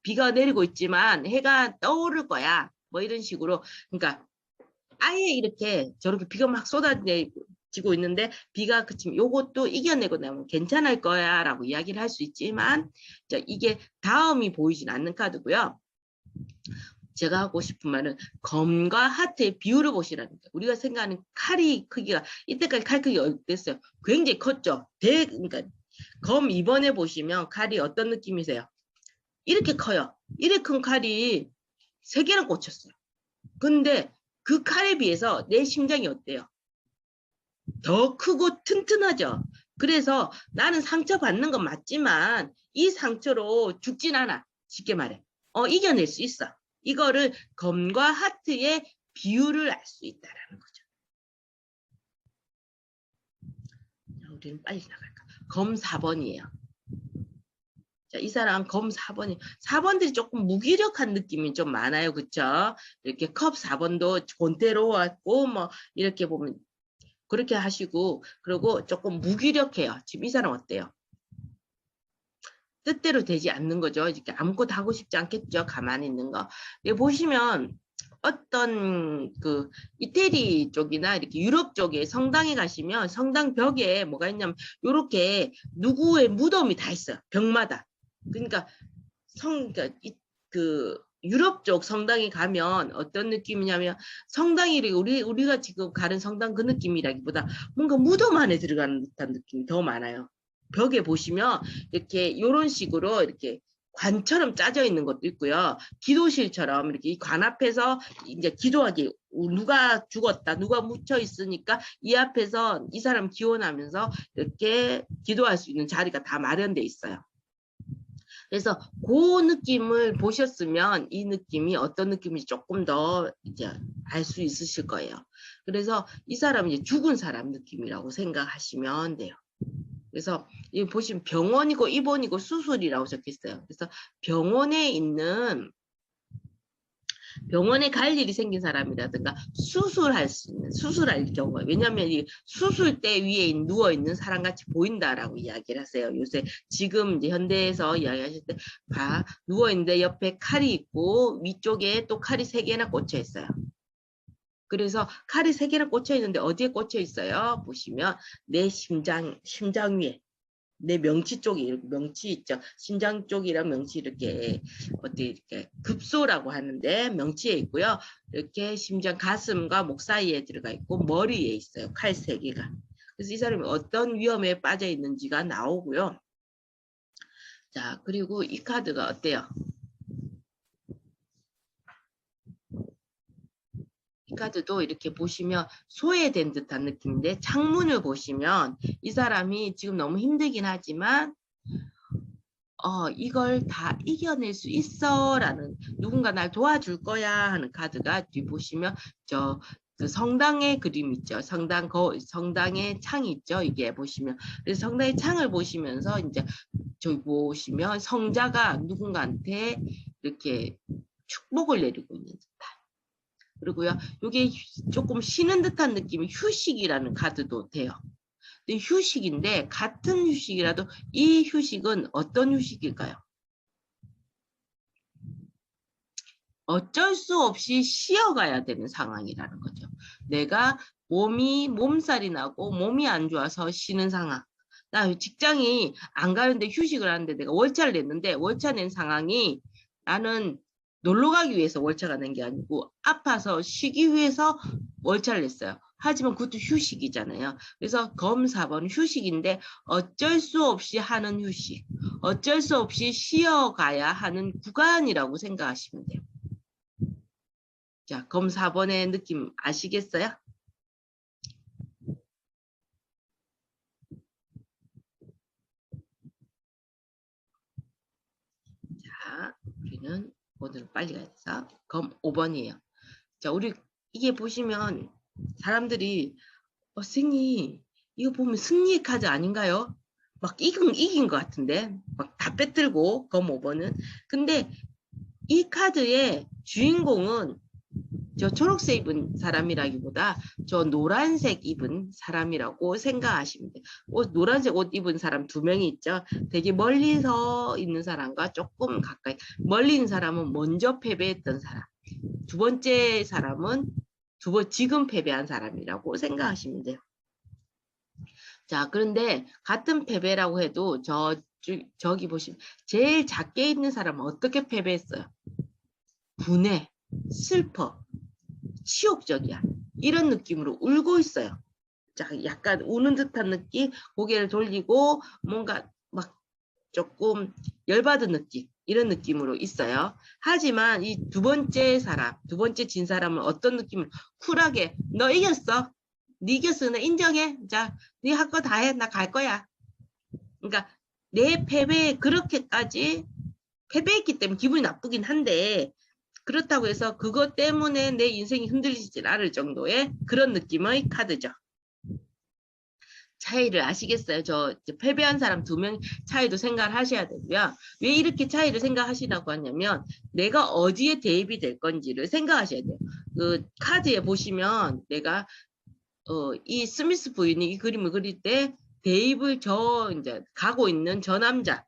비가 내리고 있지만 해가 떠오를 거야. 뭐 이런 식으로. 그러니까 아예 이렇게 저렇게 비가 막 쏟아지고 있는데 비가 그치면 요것도 이겨내고 나면 괜찮을 거야 라고 이야기를 할 수 있지만 이게 다음이 보이진 않는 카드고요. 제가 하고 싶은 말은 검과 하트의 비율을 보시라는 거예요. 우리가 생각하는 칼이 크기가 이때까지 칼 크기가 어땠어요? 굉장히 컸죠. 그러니까 검 2번에 보시면 칼이 어떤 느낌이세요? 이렇게 커요. 이렇게 큰 칼이 3개나 꽂혔어요. 근데 그 칼에 비해서 내 심장이 어때요? 더 크고 튼튼하죠. 그래서 나는 상처받는 건 맞지만 이 상처로 죽진 않아. 쉽게 말해. 이겨낼 수 있어. 이거를 검과 하트의 비율을 알 수 있다라는 거죠. 자, 우리는 빨리 나갈까? 검 4번이에요. 자, 이 사람 검 4번이 4번들이 조금 무기력한 느낌이 좀 많아요. 그쵸? 이렇게 컵 4번도 권태로웠고 뭐 이렇게 보면 그렇게 하시고 그리고 조금 무기력해요. 지금 이 사람 어때요? 뜻대로 되지 않는 거죠. 이렇게 아무것도 하고 싶지 않겠죠. 가만히 있는 거. 여기 보시면 어떤 그 이태리 쪽이나 이렇게 유럽 쪽에 성당에 가시면 성당 벽에 뭐가 있냐면 이렇게 누구의 무덤이 다 있어요. 벽마다. 그러니까 그러니까 그 유럽 쪽 성당에 가면 어떤 느낌이냐면 성당이 우리가 지금 가는 성당 그 느낌이라기보다 뭔가 무덤 안에 들어가는 듯한 느낌이 더 많아요. 벽에 보시면 이렇게 이런 식으로 이렇게 관처럼 짜져 있는 것도 있고요. 기도실처럼 이렇게 이 관 앞에서 이제 기도하기 누가 죽었다, 누가 묻혀 있으니까 이 앞에서 이 사람 기원하면서 이렇게 기도할 수 있는 자리가 다 마련돼 있어요. 그래서 그 느낌을 보셨으면 이 느낌이 어떤 느낌인지 조금 더 이제 알 수 있으실 거예요. 그래서 이 사람은 이제 죽은 사람 느낌이라고 생각하시면 돼요. 그래서 여기 보시면 병원이고 입원이고 수술이라고 적혀있어요. 그래서 병원에 갈 일이 생긴 사람이라든가 수술할 경우에 왜냐하면 이 수술대 위에 누워 있는 사람같이 보인다라고 이야기를 하세요. 요새 지금 이제 현대에서 이야기하실 때 누워 있는데 옆에 칼이 있고 위쪽에 또 칼이 3개나 꽂혀 있어요. 그래서 칼이 3개나 꽂혀 있는데 어디에 꽂혀 있어요? 보시면 내 심장 위에 내 명치 쪽이 이렇게 명치 있죠. 심장 쪽이랑 명치 이렇게 어디 이렇게 급소라고 하는데 명치에 있고요. 이렇게 심장 가슴과 목 사이에 들어가 있고 머리에 있어요. 칼 3개가. 그래서 이 사람이 어떤 위험에 빠져 있는지가 나오고요. 자, 그리고 이 카드가 어때요? 이 카드도 이렇게 보시면 소외된 듯한 느낌인데 창문을 보시면 이 사람이 지금 너무 힘들긴 하지만 이걸 다 이겨낼 수 있어 라는 누군가 날 도와줄 거야 하는 카드가 뒤 보시면 그 성당의 그림 있죠. 성당의 창이 있죠. 이게 보시면 그래서 성당의 창을 보시면서 이제 저기 보시면 성자가 누군가한테 이렇게 축복을 내리고 있는 듯한 그리고요. 이게 조금 쉬는 듯한 느낌이 휴식이라는 카드도 돼요. 근데 휴식인데 같은 휴식이라도 이 휴식은 어떤 휴식일까요? 어쩔 수 없이 쉬어가야 되는 상황이라는 거죠. 내가 몸살이 나고 몸이 안 좋아서 쉬는 상황. 나 직장이 안 가는데 휴식을 하는데 내가 월차를 냈는데 월차 낸 상황이 나는 놀러 가기 위해서 월차가 낸 게 아니고 아파서 쉬기 위해서 월차를 냈어요. 하지만 그것도 휴식이잖아요. 그래서 검 4번 휴식인데 어쩔 수 없이 하는 휴식. 어쩔 수 없이 쉬어가야 하는 구간이라고 생각하시면 돼요. 자, 검 4번의 느낌 아시겠어요? 자, 우리는 오늘 빨리 가서 검 5번이에요. 자, 우리 이게 보시면 사람들이 선생님 이거 보면 승리의 카드 아닌가요? 막 이긴 것 같은데 막 다 빼들고 검 5번은 근데 이 카드의 주인공은 저 초록색 입은 사람이라기보다 저 노란색 입은 사람이라고 생각하시면 돼요. 노란색 옷 입은 사람 2명이 있죠. 되게 멀리서 있는 사람과 조금 가까이. 멀리 있는 사람은 먼저 패배했던 사람. 2번째 사람은 지금 패배한 사람이라고 생각하시면 돼요. 자, 그런데 같은 패배라고 해도 저기 보시면 제일 작게 있는 사람은 어떻게 패배했어요? 분해, 슬퍼, 치욕적이야. 이런 느낌으로 울고 있어요. 자, 약간 우는 듯한 느낌, 고개를 돌리고 뭔가 막 조금 열받은 느낌, 이런 느낌으로 있어요. 하지만 이 2번째 진 사람은 어떤 느낌을 쿨하게 너 이겼어. 네 이겼어. 나 인정해. 자, 네 할 거 다 해. 나 갈 거야. 그러니까 내 패배에 그렇게까지 패배했기 때문에 기분이 나쁘긴 한데 그렇다고 해서 그것 때문에 내 인생이 흔들리지 않을 정도의 그런 느낌의 카드죠. 차이를 아시겠어요? 저 패배한 사람 2명 차이도 생각을 하셔야 되고요. 왜 이렇게 차이를 생각하시라고 하냐면 내가 어디에 대입이 될 건지를 생각하셔야 돼요. 그 카드에 보시면 내가 이 스미스 부인이 이 그림을 그릴 때 대입을 이제 가고 있는 저 남자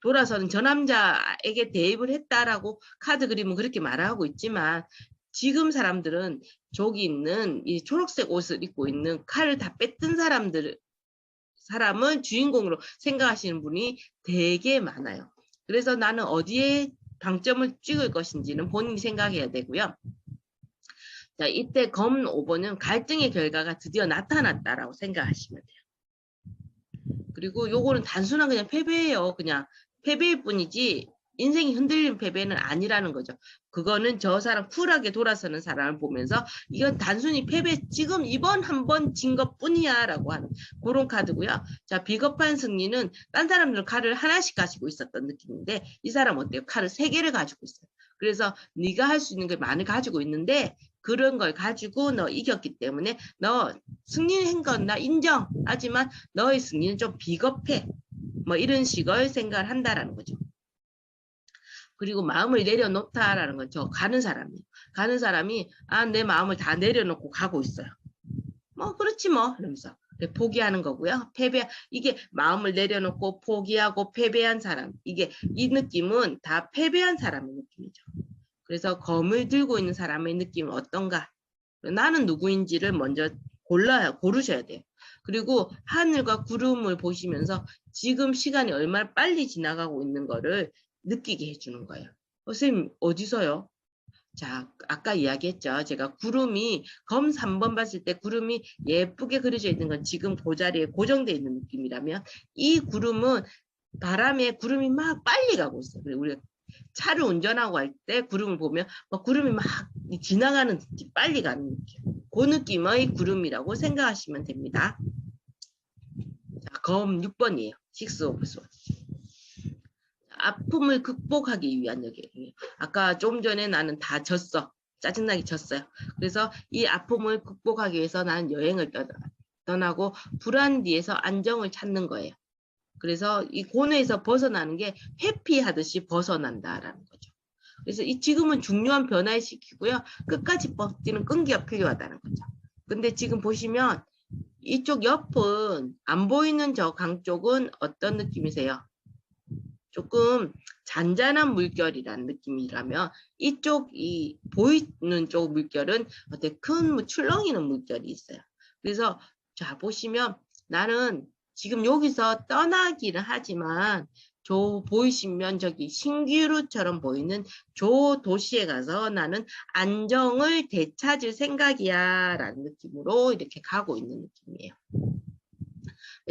돌아서는 저 남자에게 대입을 했다라고 카드 그림은 그렇게 말하고 있지만 지금 사람들은 저기 있는 이 초록색 옷을 입고 있는 칼을 다 뺐던 사람을 주인공으로 생각하시는 분이 되게 많아요. 그래서 나는 어디에 방점을 찍을 것인지는 본인이 생각해야 되고요. 자, 이때 검 5번은 갈등의 결과가 드디어 나타났다라고 생각하시면 돼요. 그리고 요거는 단순한 그냥 패배예요. 그냥 패배일 뿐이지 인생이 흔들린 패배는 아니라는 거죠. 그거는 저 사람 쿨하게 돌아서는 사람을 보면서 이건 단순히 패배 지금 이번 한 번 진 것뿐이야 라고 하는 그런 카드고요. 자, 비겁한 승리는 딴 사람들은 칼을 하나씩 가지고 있었던 느낌인데 이 사람 어때요? 칼을 3개를 가지고 있어요. 그래서 네가 할 수 있는 걸 많이 가지고 있는데 그런 걸 가지고 너 이겼기 때문에 너 승리한 건 나 인정. 하지만 너의 승리는 좀 비겁해. 뭐 이런 식을 생각을 한다라는 거죠. 그리고 마음을 내려놓다라는 건 저 가는 사람이에요. 가는 사람이 내 마음을 다 내려놓고 가고 있어요. 뭐 그렇지 뭐 이러면서 포기하는 거고요. 이게 마음을 내려놓고 포기하고 패배한 사람. 이 느낌은 다 패배한 사람의 느낌이죠. 그래서 검을 들고 있는 사람의 느낌은 어떤가? 나는 누구인지를 먼저 고르셔야 돼요. 그리고 하늘과 구름을 보시면서 지금 시간이 얼마나 빨리 지나가고 있는 거를 느끼게 해주는 거예요. 선생님 어디서요? 자, 아까 이야기했죠. 제가 구름이 검 3번 봤을 때 구름이 예쁘게 그려져 있는 건 지금 그 자리에 고정되어 있는 느낌이라면 이 구름은 바람에 구름이 막 빨리 가고 있어요. 우리가 차를 운전하고 할 때 구름을 보면 구름이 막 지나가는 빨리 가는 느낌. 그 느낌의 구름이라고 생각하시면 됩니다. 자, 검 6번이에요. 6 오브 소드. 아픔을 극복하기 위한 여기에요. 아까 좀 전에 나는 다 졌어. 짜증나게 졌어요. 그래서 이 아픔을 극복하기 위해서 나는 여행을 떠나고 불안 뒤에서 안정을 찾는 거예요. 그래서 이 고뇌에서 벗어나는 게 회피하듯이 벗어난다라는 거죠. 그래서 지금은 중요한 변화를 시키고요. 끝까지 버티는 끈기가 필요하다는 거죠. 근데 지금 보시면 이쪽 옆은 안 보이는 저 강 쪽은 어떤 느낌이세요? 조금 잔잔한 물결이라는 느낌이라면 이쪽 보이는 쪽 물결은 어때 큰 출렁이는 물결이 있어요. 그래서 자 보시면 나는 지금 여기서 떠나기는 하지만 저 보이시면 저기 신기루처럼 보이는 저 도시에 가서 나는 안정을 되찾을 생각이야 라는 느낌으로 이렇게 가고 있는 느낌이에요.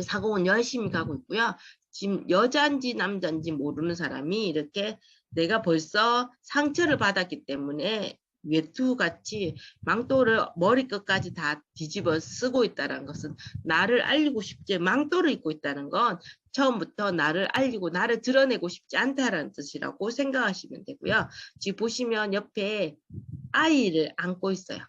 사공은 열심히 가고 있고요. 지금 여자인지 남자인지 모르는 사람이 이렇게 내가 벌써 상처를 받았기 때문에 외투같이 망토를 머리끝까지 다 뒤집어 쓰고 있다는 것은 나를 알리고 싶지 망토를 입고 있다는 건 처음부터 나를 알리고 나를 드러내고 싶지 않다라는 뜻이라고 생각하시면 되고요. 지금 보시면 옆에 아이를 안고 있어요.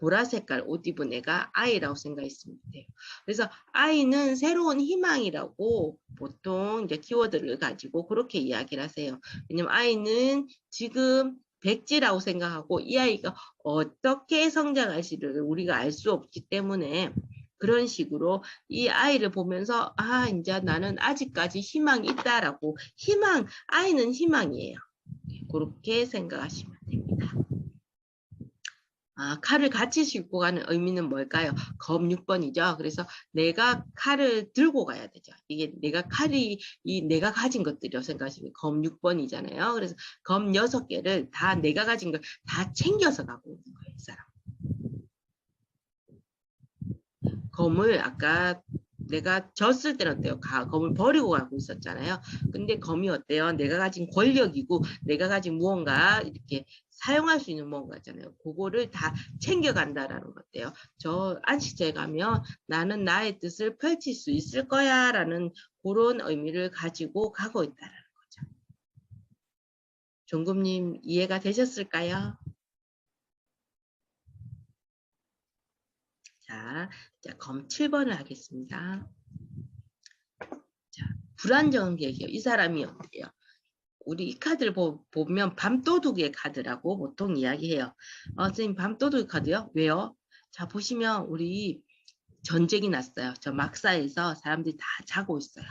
보라 색깔 옷 입은 애가 아이라고 생각했으면 돼요. 그래서 아이는 새로운 희망이라고 보통 이제 키워드를 가지고 그렇게 이야기를 하세요. 왜냐면 아이는 지금 백지라고 생각하고 이 아이가 어떻게 성장할지를 우리가 알 수 없기 때문에 그런 식으로 이 아이를 보면서 아, 이제 나는 아직까지 희망이 있다라고 아이는 희망이에요. 그렇게 생각하시면 됩니다. 아, 칼을 같이 싣고 가는 의미는 뭘까요? 검 6번이죠. 그래서 내가 칼을 들고 가야 되죠. 이게 내가 가진 것들이라고 생각하시면 검 6번이잖아요. 그래서 검 6개를 다 내가 가진 걸 다 챙겨서 가고 있는 거예요, 이 사람. 검을 아까 내가 졌을 때는 어때요? 검을 버리고 가고 있었잖아요. 근데 검이 어때요? 내가 가진 권력이고 내가 가진 무언가 이렇게 사용할 수 있는 무언가 있잖아요. 그거를 다 챙겨간다라는 것 같아요. 저 안식처에 가면 나는 나의 뜻을 펼칠 수 있을 거야 라는 그런 의미를 가지고 가고 있다는 거죠. 종금님 이해가 되셨을까요? 자, 검 7번을 하겠습니다. 자, 불안정한 계획이요. 이 사람이 어때요? 우리 이 카드를 보면 밤도둑의 카드라고 보통 이야기해요. 선생님 밤도둑 카드요? 왜요? 자, 보시면 우리 전쟁이 났어요. 저 막사에서 사람들이 다 자고 있어요.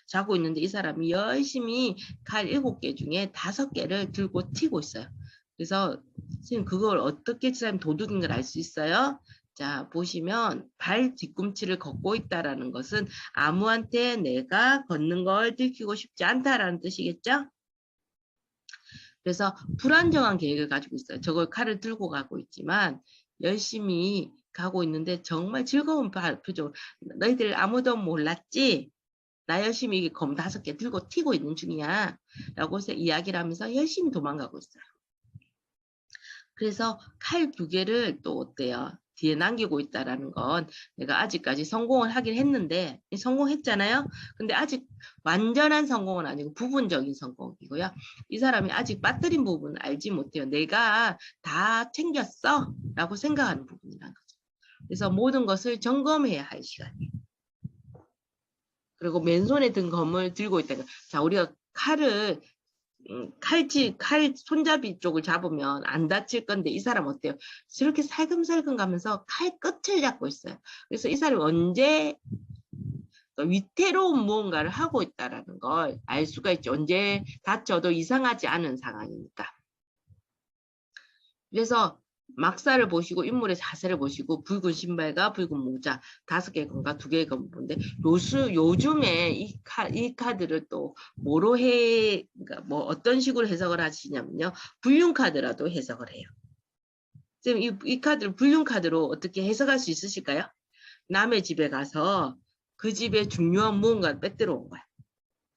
자고 있는데 이 사람이 열심히 칼 7개 중에 5개를 들고 튀고 있어요. 그래서 선생님 그걸 어떻게 사람 도둑인 걸 알 수 있어요? 자, 보시면 발 뒤꿈치를 걷고 있다라는 것은 아무한테 내가 걷는 걸 들키고 싶지 않다라는 뜻이겠죠? 그래서 불안정한 계획을 가지고 있어요. 저걸 칼을 들고 가고 있지만 열심히 가고 있는데 정말 즐거운 표정. 너희들 아무도 몰랐지? 나 열심히 검 5개 들고 튀고 있는 중이야. 라고 해서 이야기를 하면서 열심히 도망가고 있어요. 그래서 칼 2개를 또 어때요? 뒤에 남기고 있다라는 건 내가 아직까지 성공을 하긴 했는데 성공했잖아요. 근데 아직 완전한 성공은 아니고 부분적인 성공이고요. 이 사람이 아직 빠뜨린 부분을 알지 못해요. 내가 다 챙겼어 라고 생각하는 부분이라는 거죠. 그래서 모든 것을 점검해야 할 시간이에요. 그리고 맨손에 든 검을 들고 있다. 자, 우리가 칼을 칼 손잡이 쪽을 잡으면 안 다칠 건데 이 사람 어때요? 저렇게 살금살금 가면서 칼 끝을 잡고 있어요. 그래서 이 사람이 언제 위태로운 무언가를 하고 있다는 걸 알 수가 있죠. 언제 다쳐도 이상하지 않은 상황이니까. 그래서 막사를 보시고 인물의 자세를 보시고 붉은 신발과 붉은 모자 5개 검과 2개의 검을 보는데 요즘에 이 카드를 또 뭐로 그러니까 뭐 어떤 식으로 해석을 하시냐면요. 불륜 카드라도 해석을 해요. 지금 이 카드를 불륜 카드로 어떻게 해석할 수 있으실까요? 남의 집에 가서 그 집에 중요한 무언가를 빼들어 온 거야.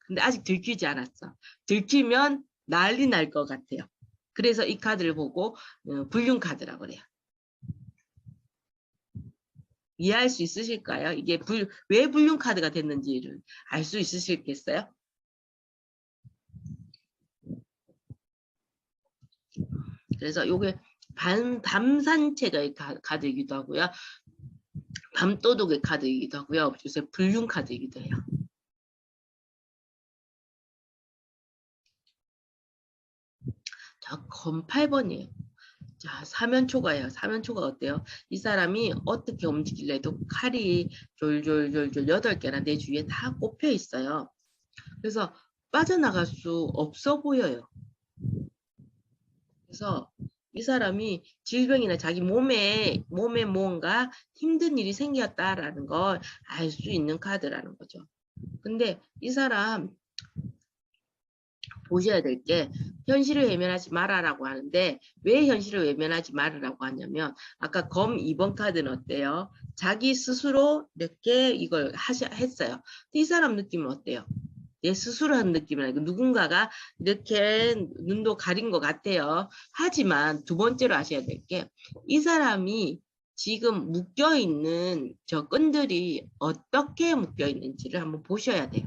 근데 아직 들키지 않았어. 들키면 난리 날 것 같아요. 그래서 이 카드를 보고 불륜 카드라고 그래요. 이해할 수 있으실까요? 이게 왜 불륜 카드가 됐는지를 알 수 있으시겠어요? 그래서 이게 밤산책의 카드이기도 하고요. 밤도둑의 카드이기도 하고요. 요새 불륜 카드이기도 해요. 자, 검 8번이에요. 자, 사면초가예요. 사면초가 어때요? 이 사람이 어떻게 움직일래도 칼이 졸졸졸졸 8개나 내 주위에 다 꼽혀 있어요. 그래서 빠져나갈 수 없어 보여요. 그래서 이 사람이 질병이나 자기 몸에 뭔가 힘든 일이 생겼다라는 걸 알 수 있는 카드라는 거죠. 근데 이 사람 보셔야 될 게 현실을 외면하지 말아라고 하는데 왜 현실을 외면하지 말으라고 하냐면 아까 검 2번 카드는 어때요? 자기 스스로 이렇게 이걸 했어요. 이 사람 느낌은 어때요? 얘 스스로 한 느낌은 아니고 누군가가 이렇게 눈도 가린 것 같아요. 하지만 두 번째로 아셔야 될 게 이 사람이 지금 묶여있는 저 끈들이 어떻게 묶여있는지를 한번 보셔야 돼요.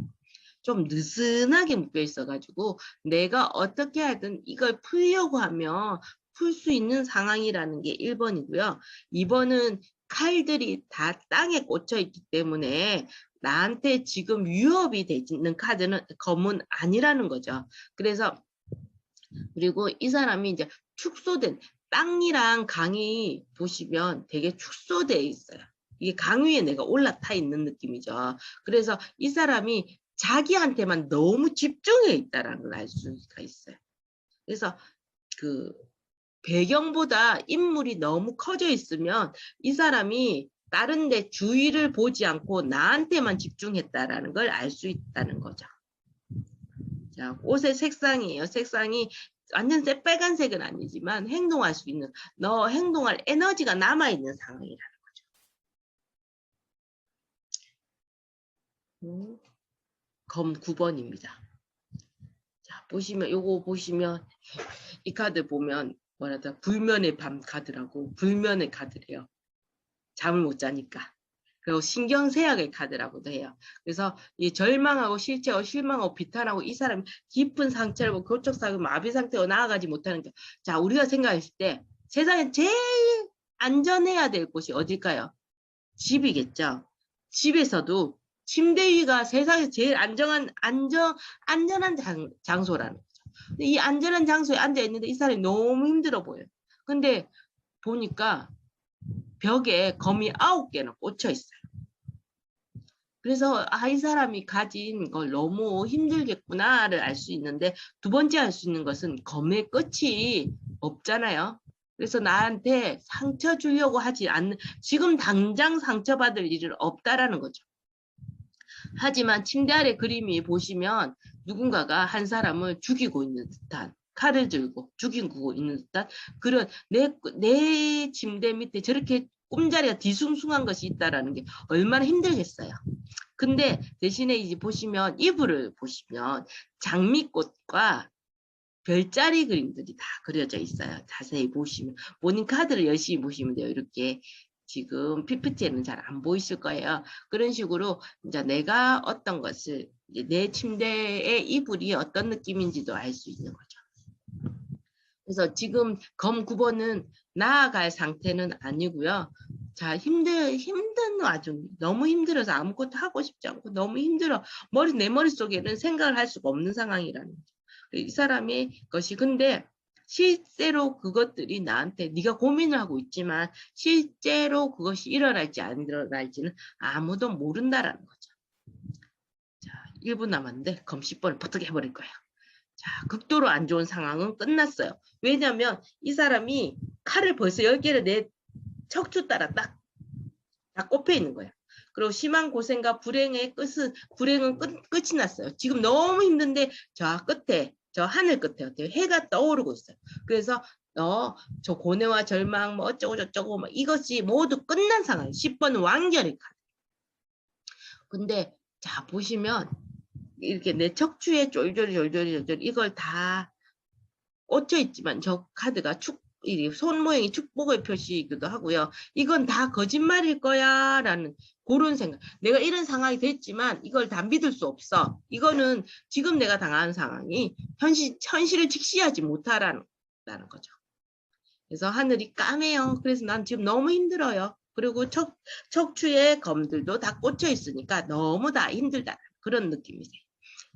좀 느슨하게 묶여 있어가지고 내가 어떻게 하든 이걸 풀려고 하면 풀 수 있는 상황이라는 게 1번이고요. 2번은 칼들이 다 땅에 꽂혀 있기 때문에 나한테 지금 위협이 되는 카드는 검은 아니라는 거죠. 그래서 그리고 이 사람이 이제 축소된 땅이랑 강이 보시면 되게 축소되어 있어요. 이게 강 위에 내가 올라타 있는 느낌이죠. 그래서 이 사람이 자기한테만 너무 집중해 있다라는 걸 알 수가 있어요. 그래서 그 배경보다 인물이 너무 커져 있으면 이 사람이 다른 데 주위를 보지 않고 나한테만 집중했다라는 걸 알 수 있다는 거죠. 자, 옷의 색상이에요. 색상이 완전 새빨간색은 아니지만 행동할 수 있는, 행동할 에너지가 남아있는 상황이라는 거죠. 검 9번입니다. 자, 요거 보시면 이 카드 보면 뭐랄까 불면의 밤 카드라고, 불면의 카드래요. 잠을 못 자니까. 그리고 신경쇠약의 카드라고도 해요. 그래서 이 절망하고 실체하고 실망하고 비탄하고 이 사람이 깊은 상처를 교촉사고 마비 상태로 나아가지 못하는 게, 자, 우리가 생각했을 때 세상에 제일 안전해야 될 곳이 어딜까요? 집이겠죠. 집에서도 침대 위가 세상에서 제일 안전한 장소라는 거죠. 근데 이 안전한 장소에 앉아 있는데 이 사람이 너무 힘들어 보여요. 근데 보니까 벽에 검이 9개나 꽂혀 있어요. 그래서 이 사람이 가진 걸 너무 힘들겠구나를 알 수 있는데, 두 번째 알 수 있는 것은 검의 끝이 없잖아요. 그래서 나한테 상처 주려고 하지 않는, 지금 당장 상처받을 일은 없다라는 거죠. 하지만 침대 아래 그림이 보시면 누군가가 한 사람을 죽이고 있는 듯한, 칼을 들고 죽이고 있는 듯한 그런, 내 침대 밑에 저렇게 꿈자리가 뒤숭숭한 것이 있다라는 게 얼마나 힘들겠어요. 근데 대신에 이제 보시면 이불을 보시면 장미꽃과 별자리 그림들이 다 그려져 있어요. 자세히 보시면, 모닝 카드를 열심히 보시면 돼요. 이렇게 지금 PPT에는 잘 안 보이실 거예요. 그런 식으로 이제 내가 어떤 것을, 이제 내 침대의 이불이 어떤 느낌인지도 알 수 있는 거죠. 그래서 지금 검 9번은 나아갈 상태는 아니고요. 자, 힘든 와중, 너무 힘들어서 아무것도 하고 싶지 않고 너무 힘들어. 내 머릿속에는 생각을 할 수가 없는 상황이라는 거죠. 이 사람의 것이, 근데 실제로 그것들이 나한테, 네가 고민을 하고 있지만 실제로 그것이 일어날지 안 일어날지는 아무도 모른다라는 거죠. 자, 1분 남았는데 검 10번을 버떻게 해버릴 거예요. 자, 극도로 안 좋은 상황은 끝났어요. 왜냐면 이 사람이 칼을 벌써 10개를 내 척추 따라 딱 꼽혀 있는 거예요. 그리고 심한 고생과 불행은 끝이 났어요. 지금 너무 힘든데 저 끝에, 저 하늘 끝에 어때요? 해가 떠오르고 있어요. 그래서 저 고뇌와 절망 뭐 어쩌고 저쩌고 뭐 이것이 모두 끝난 상황이에요. 10번은 완결의 카드. 근데 자, 보시면 이렇게 내 척추에 쫄쫄이 이걸 다 꽂혀 있지만 저 카드가 손 모양이 축복의 표시이기도 하고요. 이건 다 거짓말일 거야 라는 그런 생각. 내가 이런 상황이 됐지만 이걸 다 믿을 수 없어. 이거는 지금 내가 당하는 상황이 현실을 직시하지 못하라는 거죠. 그래서 하늘이 까매요. 그래서 난 지금 너무 힘들어요. 그리고 척추에 검들도 다 꽂혀 있으니까 너무 다 힘들다. 그런 느낌이세요.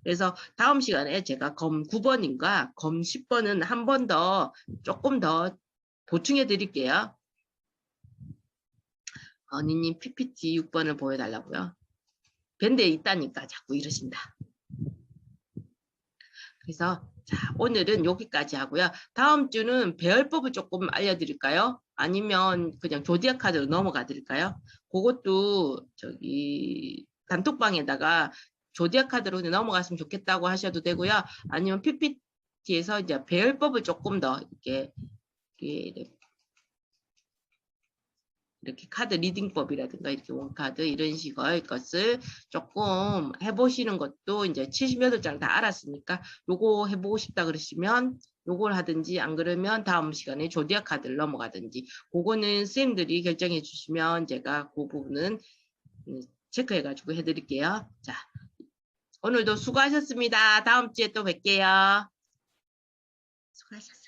그래서 다음 시간에 제가 검 9번인가 검 10번은 한 번 더 조금 더 보충해 드릴게요. 언니님 PPT 6번을 보여달라고요. 밴드에 있다니까 자꾸 이러신다. 그래서 자, 오늘은 여기까지 하고요. 다음 주는 배열법을 조금 알려드릴까요? 아니면 그냥 조디악 카드로 넘어가 드릴까요? 그것도 저기 단톡방에다가 조디악 카드로 넘어갔으면 좋겠다고 하셔도 되고요. 아니면 PPT에서 이제 배열법을 조금 더 이렇게 카드 리딩법이라든가 이렇게 원카드 이런 식의 것을 조금 해보시는 것도, 이제 78장 다 알았으니까 요거 해보고 싶다 그러시면 요걸 하든지, 안 그러면 다음 시간에 조디악 카드를 넘어가든지, 그거는 선생님들이 결정해 주시면 제가 그 부분은 체크해 가지고 해드릴게요. 자, 오늘도 수고하셨습니다. 다음 주에 또 뵐게요. 수고하셨습니다.